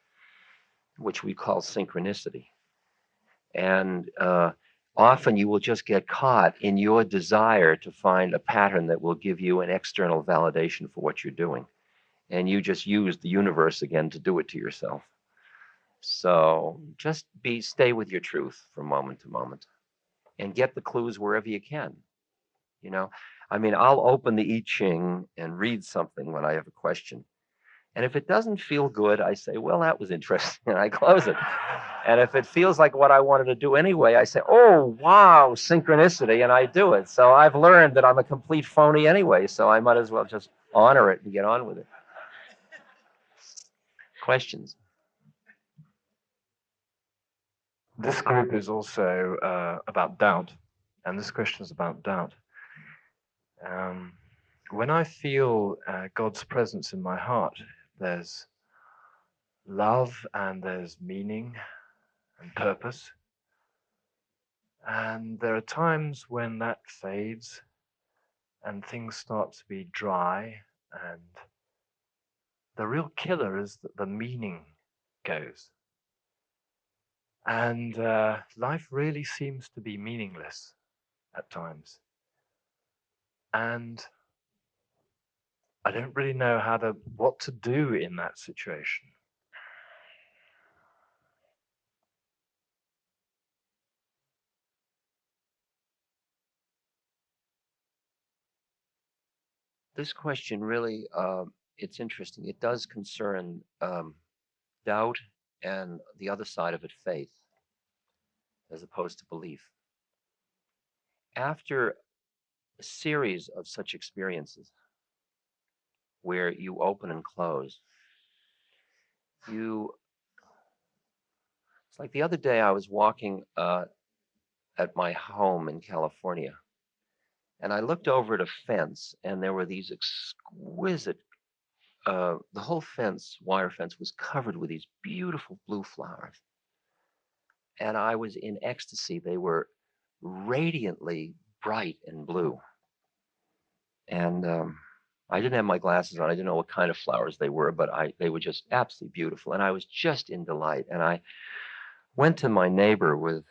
which we call synchronicity. And often you will just get caught in your desire to find a pattern that will give you an external validation for what you're doing. And you just use the universe again to do it to yourself. So just stay with your truth from moment to moment and get the clues wherever you can. You know, I'll open the I Ching and read something when I have a question. And if it doesn't feel good, I say, well, that was interesting, and I close it. And if it feels like what I wanted to do anyway, I say, oh, wow, synchronicity, and I do it. So I've learned that I'm a complete phony anyway, so I might as well just honor it and get on with it. Questions? This group is also about doubt, and this question is about doubt. When I feel God's presence in my heart, there's love and there's meaning and purpose. And there are times when that fades and things start to be dry, and the real killer is that the meaning goes. And life really seems to be meaningless at times. And I don't really know what to do in that situation. This question really, it's interesting. It does concern doubt and the other side of it, faith, as opposed to belief. After a series of such experiences where you open and close, it's like the other day I was walking at my home in California, and I looked over at a fence, and there were these exquisite, the whole fence, wire fence, was covered with these beautiful blue flowers. And I was in ecstasy. They were radiantly bright and blue. And I didn't have my glasses on. I didn't know what kind of flowers they were, but they were just absolutely beautiful. And I was just in delight. And I went to my neighbor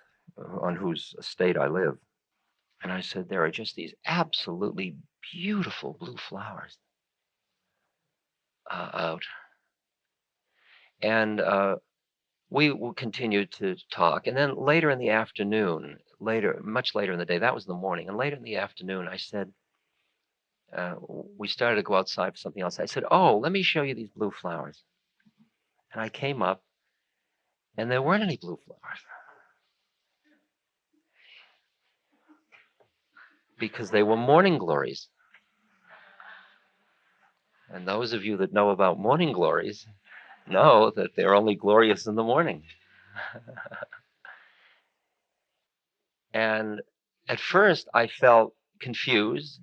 on whose estate I live. And I said, there are just these absolutely beautiful blue flowers out. And we continued to talk. And then later in the afternoon, much later in the day, that was in the morning. And later in the afternoon, I said, we started to go outside for something else. I said, oh, let me show you these blue flowers. And I came up, and there weren't any blue flowers. Because they were morning glories. And those of you that know about morning glories know that they're only glorious in the morning. And at first, I felt confused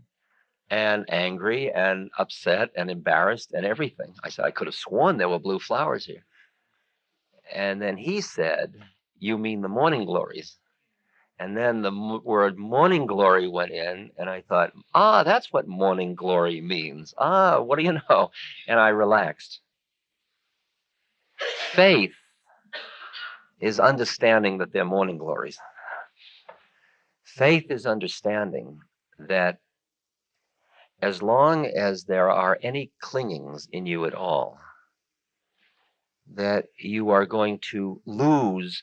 and angry and upset and embarrassed and everything. I said, I could have sworn there were blue flowers here. And then he said, you mean the morning glories? And then the word morning glory went in, and I thought, that's what morning glory means. What do you know? And I relaxed. Faith is understanding that they're morning glories. Faith is understanding that as long as there are any clingings in you at all, that you are going to lose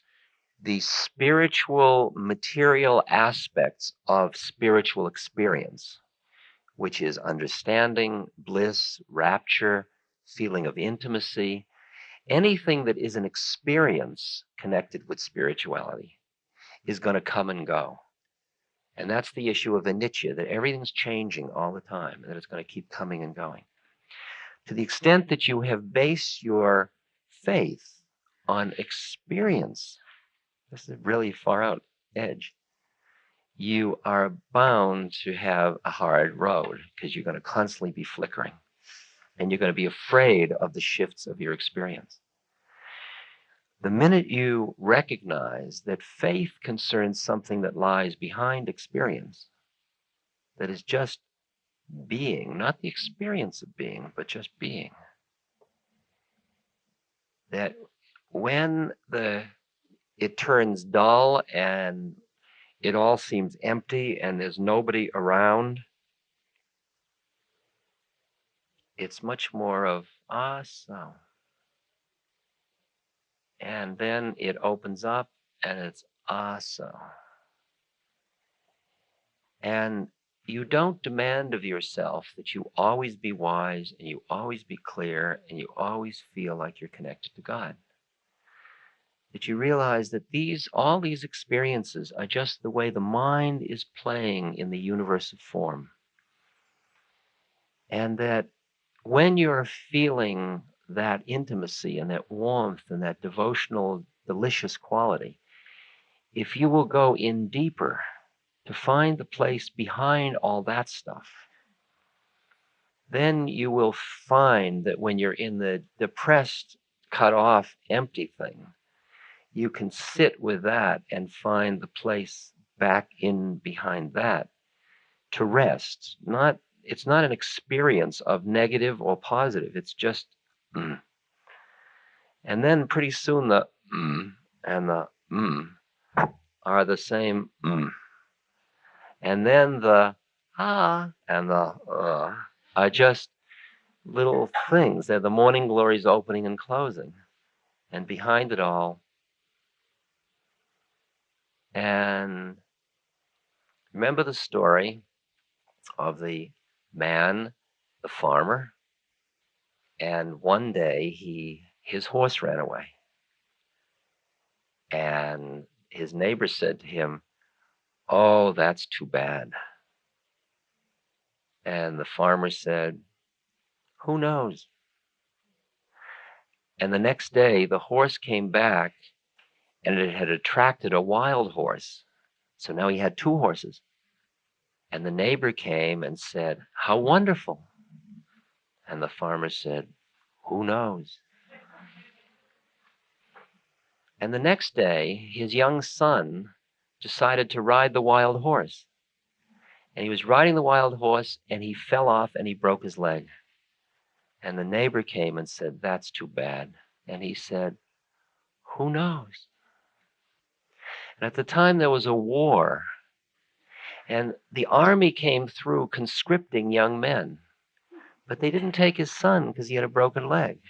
the spiritual, material aspects of spiritual experience, which is understanding, bliss, rapture, feeling of intimacy, anything that is an experience connected with spirituality is going to come and go. And that's the issue of anicca, that everything's changing all the time, and that it's going to keep coming and going. To the extent that you have based your faith on experience, this is a really far out edge, you are bound to have a hard road because you're going to constantly be flickering, and you're going to be afraid of the shifts of your experience. The minute you recognize that faith concerns something that lies behind experience, that is just being, not the experience of being, but just being, that when it turns dull and it all seems empty and there's nobody around, it's much more of, so. And then it opens up and it's, so. And you don't demand of yourself that you always be wise and you always be clear and you always feel like you're connected to God. That you realize that all these experiences are just the way the mind is playing in the universe of form. And that when you're feeling that intimacy and that warmth and that devotional, delicious quality, if you will go in deeper to find the place behind all that stuff, then you will find that when you're in the depressed, cut off, empty thing, you can sit with that and find the place back in behind that to rest. It's not an experience of negative or positive. It's just And then pretty soon the and the are the same And then the and the are just little things. They're the morning glories opening and closing. And behind it all, and remember the story of the man, the farmer, and one day his horse ran away. And his neighbor said to him, "Oh, that's too bad." And the farmer said, "Who knows?" And the next day, the horse came back, and it had attracted a wild horse. So now he had two horses. And the neighbor came and said, "How wonderful." And the farmer said, "Who knows?" And the next day, his young son decided to ride the wild horse. And he was riding the wild horse, and he fell off and he broke his leg. And the neighbor came and said, "That's too bad." And he said, "Who knows?" And at the time, there was a war. And the army came through conscripting young men. But they didn't take his son because he had a broken leg.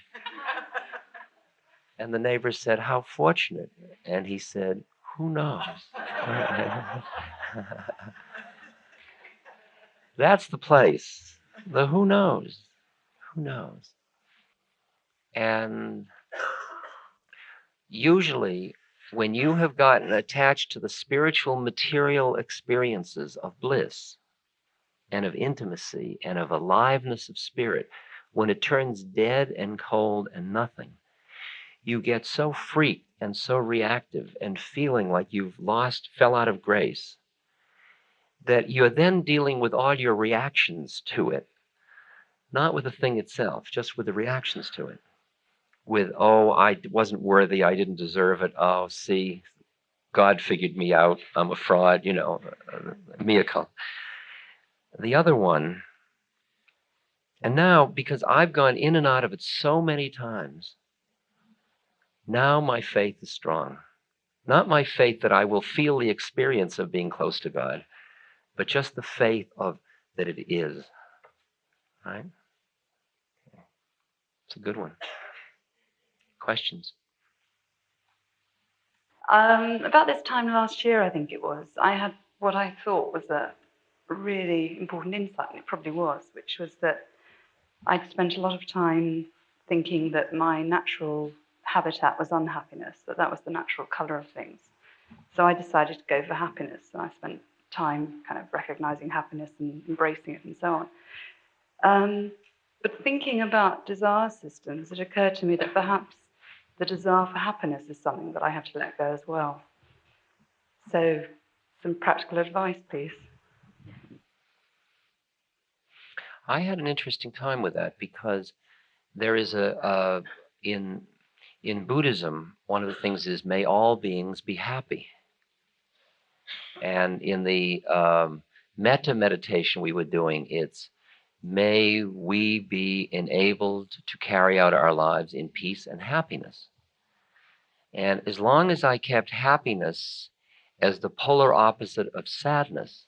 And the neighbor said, "How fortunate." And he said, "Who knows?" That's the place. The who knows. Who knows? And usually, when you have gotten attached to the spiritual material experiences of bliss and of intimacy and of aliveness of spirit, when it turns dead and cold and nothing, you get so freaked and so reactive and feeling like you've fell out of grace, that you're then dealing with all your reactions to it, not with the thing itself, just with the reactions to it. With, "Oh, I wasn't worthy, I didn't deserve it. Oh, see, God figured me out. I'm a fraud, mea culpa." The other one, and now, because I've gone in and out of it so many times, now my faith is strong. Not my faith that I will feel the experience of being close to God, but just the faith of that it is. Right? It's a good one. Questions? About this time last year, I think it was, I had what I thought was a really important insight, and it probably was, which was that I'd spent a lot of time thinking that my natural habitat was unhappiness, that was the natural color of things. So I decided to go for happiness, and I spent time kind of recognizing happiness and embracing it and so on. But thinking about desire systems, it occurred to me that perhaps the desire for happiness is something that I have to let go as well. So, some practical advice, please. I had an interesting time with that because there is in Buddhism, one of the things is, may all beings be happy. And in the metta meditation we were doing, it's, may we be enabled to carry out our lives in peace and happiness. And as long as I kept happiness as the polar opposite of sadness,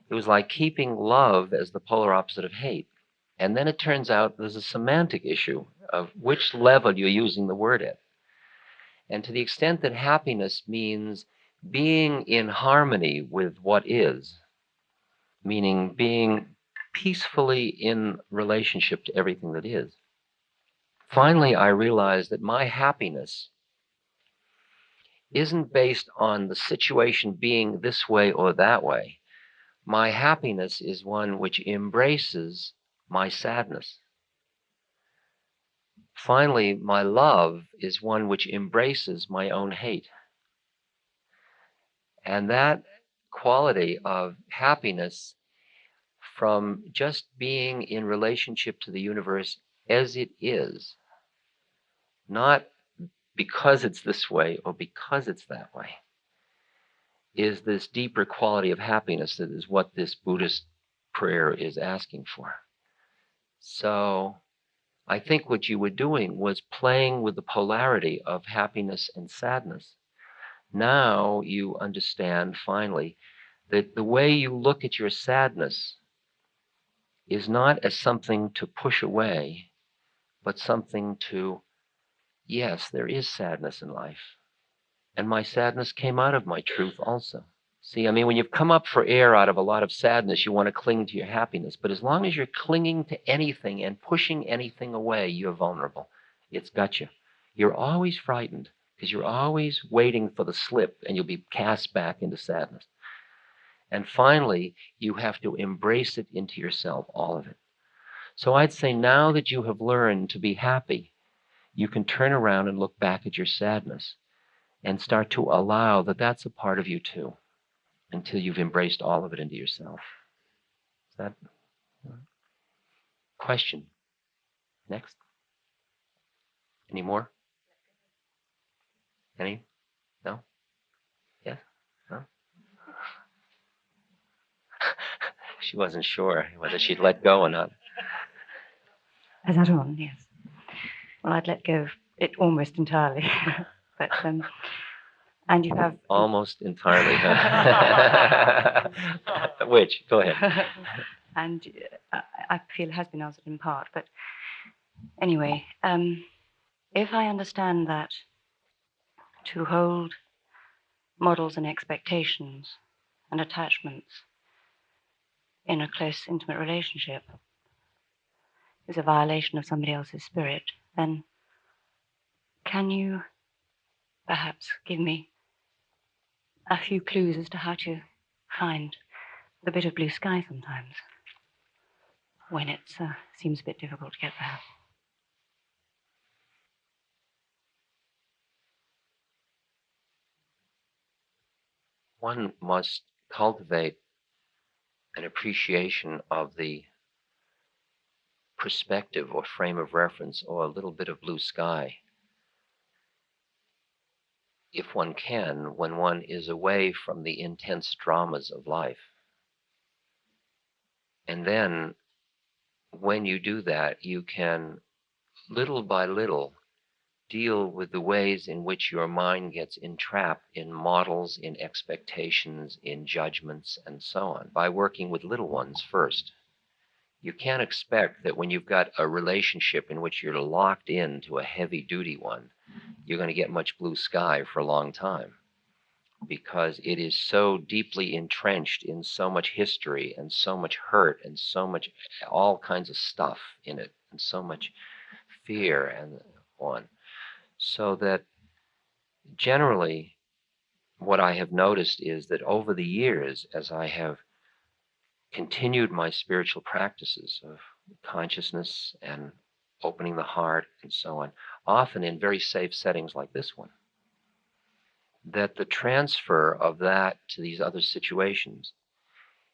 it was like keeping love as the polar opposite of hate. And then it turns out there's a semantic issue of which level you're using the word at. And to the extent that happiness means being in harmony with what is, meaning being peacefully in relationship to everything that is, finally I realized that my happiness isn't based on the situation being this way or that way. My happiness is one which embraces my sadness. Finally, my love is one which embraces my own hate. And that quality of happiness from just being in relationship to the universe as it is, not because it's this way or because it's that way, is this deeper quality of happiness that is what this Buddhist prayer is asking for. So I think what you were doing was playing with the polarity of happiness and sadness. Now you understand finally that the way you look at your sadness is not as something to push away, but something to, yes, there is sadness in life. And my sadness came out of my truth also. See, I mean, when you've come up for air out of a lot of sadness, you want to cling to your happiness. But as long as you're clinging to anything and pushing anything away, you're vulnerable. It's got you. You're always frightened because you're always waiting for the slip and you'll be cast back into sadness. And finally, you have to embrace it into yourself, all of it. So I'd say now that you have learned to be happy, you can turn around and look back at your sadness and start to allow that that's a part of you too, until you've embraced all of it into yourself. Is that question? Next. Any more? Any? No? Yes? No? She wasn't sure whether she'd let go or not. Is that on? Yes. Well, I'd let go of it almost entirely. But, and you have... Almost entirely, huh? Which? Go ahead. And I feel it has been answered in part. But anyway, if I understand that to hold models and expectations and attachments in a close, intimate relationship is a violation of somebody else's spirit, then can you perhaps give me a few clues as to how to find the bit of blue sky sometimes when it seems a bit difficult to get there? One must cultivate an appreciation of the perspective or frame of reference or a little bit of blue sky, if one can, when one is away from the intense dramas of life. And then when you do that, you can, little by little, deal with the ways in which your mind gets entrapped in models, in expectations, in judgments, and so on, by working with little ones first. You can't expect that when you've got a relationship in which you're locked into a heavy-duty one, you're going to get much blue sky for a long time, because it is so deeply entrenched in so much history and so much hurt and so much all kinds of stuff in it and so much fear and on. So that generally what I have noticed is that over the years, as I have continued my spiritual practices of consciousness and opening the heart and so on, often in very safe settings like this one, that the transfer of that to these other situations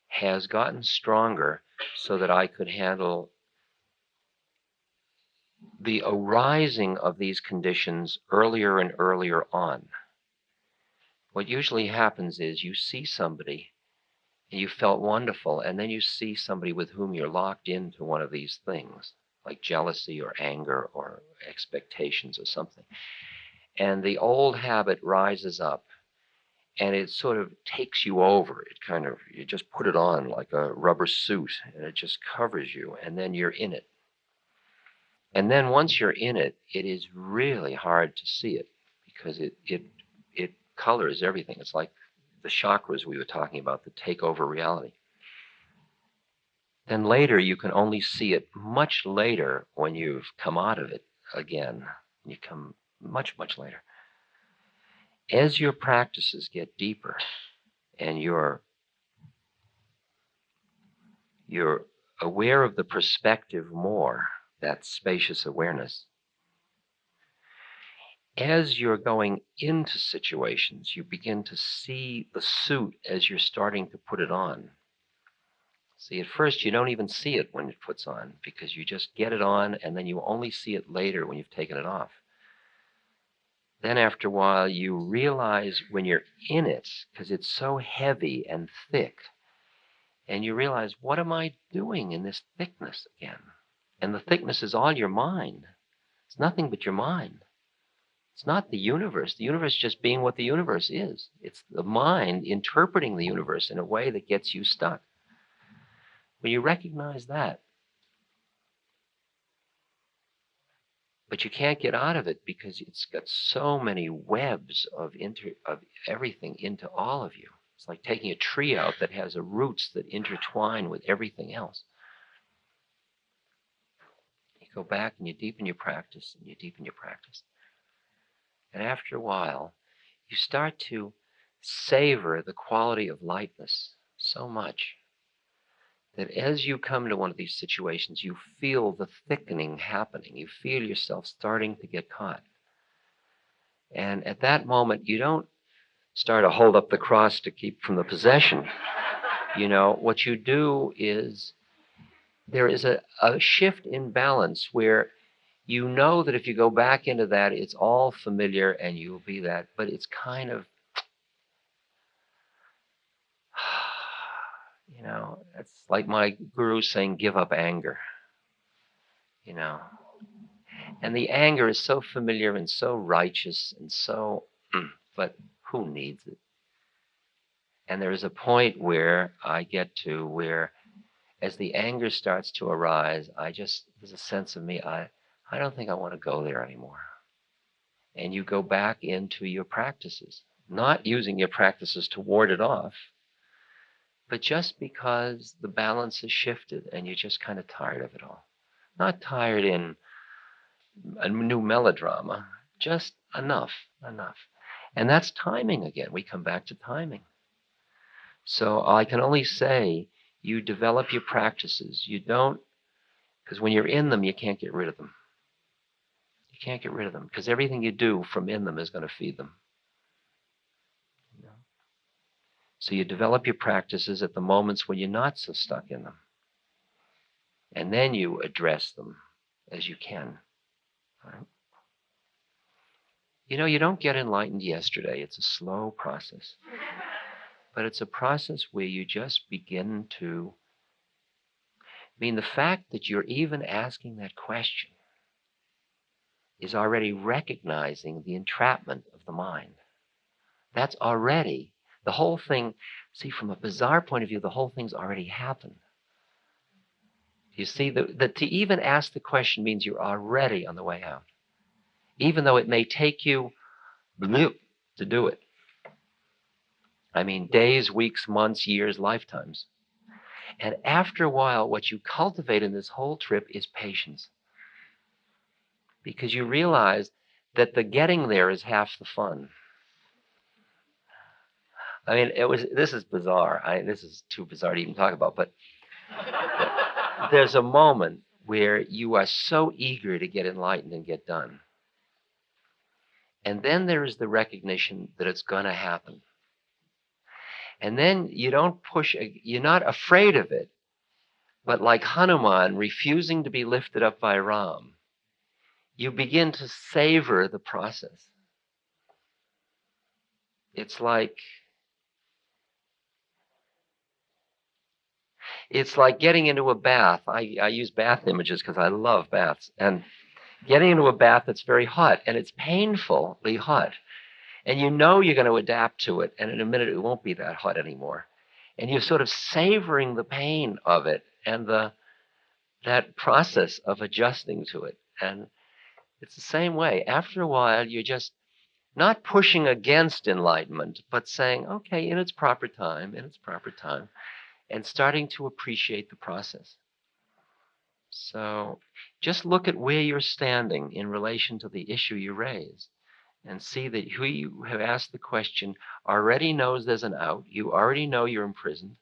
has gotten stronger so that I could handle the arising of these conditions earlier and earlier on. What usually happens is you see somebody and you felt wonderful, and then you see somebody with whom you're locked into one of these things, like jealousy or anger or expectations or something. And the old habit rises up, and it sort of takes you over. It kind of, you just put it on like a rubber suit, and it just covers you, and then you're in it. And then once you're in it, it is really hard to see it, because it colors everything. It's like the chakras we were talking about that take over reality. Then later, you can only see it much later when you've come out of it again. You come much, much later. As your practices get deeper and you're aware of the perspective more, that spacious awareness, as you're going into situations, you begin to see the suit as you're starting to put it on. See, at first you don't even see it when it puts on, because you just get it on and then you only see it later when you've taken it off. then after a while you realize when you're in it, because it's so heavy and thick, and you realize, what am I doing in this thickness again? And the thickness is all your mind. It's nothing but your mind. It's not the universe. The universe just being what the universe is. It's the mind interpreting the universe in a way that gets you stuck. When you recognize that, but you can't get out of it because it's got so many webs of everything into all of you. It's like taking a tree out that has roots that intertwine with everything else. You go back and you deepen your practice, and you deepen your practice. And after a while, you start to savor the quality of lightness so much that as you come to one of these situations, you feel the thickening happening. You feel yourself starting to get caught. And at that moment, you don't start to hold up the cross to keep from the possession. What you do is there is a shift in balance where you know that if you go back into that, it's all familiar and you'll be that, but it's kind of, it's like my guru saying, give up anger, And the anger is so familiar and so righteous and so, but who needs it? And there is a point where I get to where as the anger starts to arise, there's a sense of me, I don't think I want to go there anymore. And you go back into your practices, not using your practices to ward it off, but just because the balance has shifted and you're just kind of tired of it all. Not tired in a new melodrama, just enough. And that's timing again. We come back to timing. So I can only say you develop your practices. You don't, because when you're in them, you can't get rid of them. You can't get rid of them because everything you do from in them is going to feed them. So you develop your practices at the moments when you're not so stuck in them. And then you address them as you can. Right? You don't get enlightened yesterday. It's a slow process. But it's a process where you just begin to, the fact that you're even asking that question is already recognizing the entrapment of the mind. That's already, the whole thing, see, from a bizarre point of view, the whole thing's already happened. You see, that to even ask the question means you're already on the way out, even though it may take you to do it. Days, weeks, months, years, lifetimes. And after a while, what you cultivate in this whole trip is patience. Because you realize that the getting there is half the fun. This is bizarre. This is too bizarre to even talk about, but there's a moment where you are so eager to get enlightened and get done. And then there is the recognition that it's going to happen. And then you don't push, you're not afraid of it, but like Hanuman refusing to be lifted up by Ram, you begin to savor the process. It's like getting into a bath. I use bath images because I love baths. And getting into a bath that's very hot, and it's painfully hot. And you're going to adapt to it, and in a minute it won't be that hot anymore. And you're sort of savoring the pain of it and that process of adjusting to it. And it's the same way. After a while, you're just not pushing against enlightenment, but saying, okay, in its proper time, and starting to appreciate the process. So just look at where you're standing in relation to the issue you raise and see that who you have asked the question already knows there's an out. You already know you're imprisoned.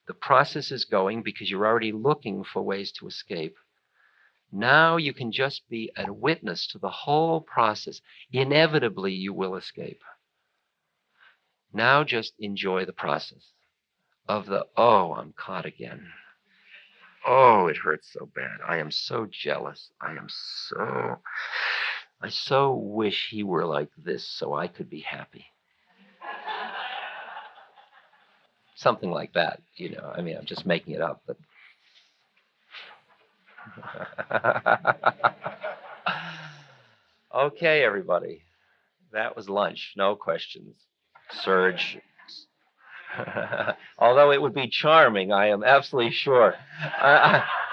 The process is going because you're already looking for ways to escape. Now you can just be a witness to the whole process. Inevitably, you will escape. Now just enjoy the process of I'm caught again. Oh, it hurts so bad. I am so jealous. I am so I so wish he were like this so I could be happy. Something like that, you know. I mean, I'm just making it up, but. Okay, everybody. That was lunch. No questions. Serge. Although it would be charming, I am absolutely sure.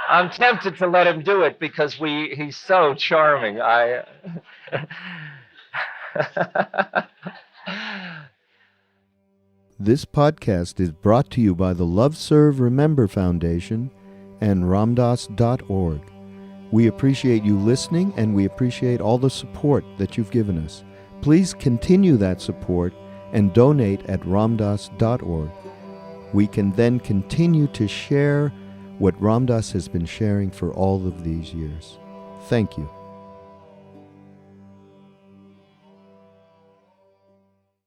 I'm tempted to let him do it because he's so charming. This podcast is brought to you by the Love Serve Remember Foundation and ramdas.org. We appreciate you listening, and we appreciate all the support that you've given us. Please continue that support and donate at ramdas.org. We can then continue to share what Ram Dass has been sharing for all of these years. Thank you.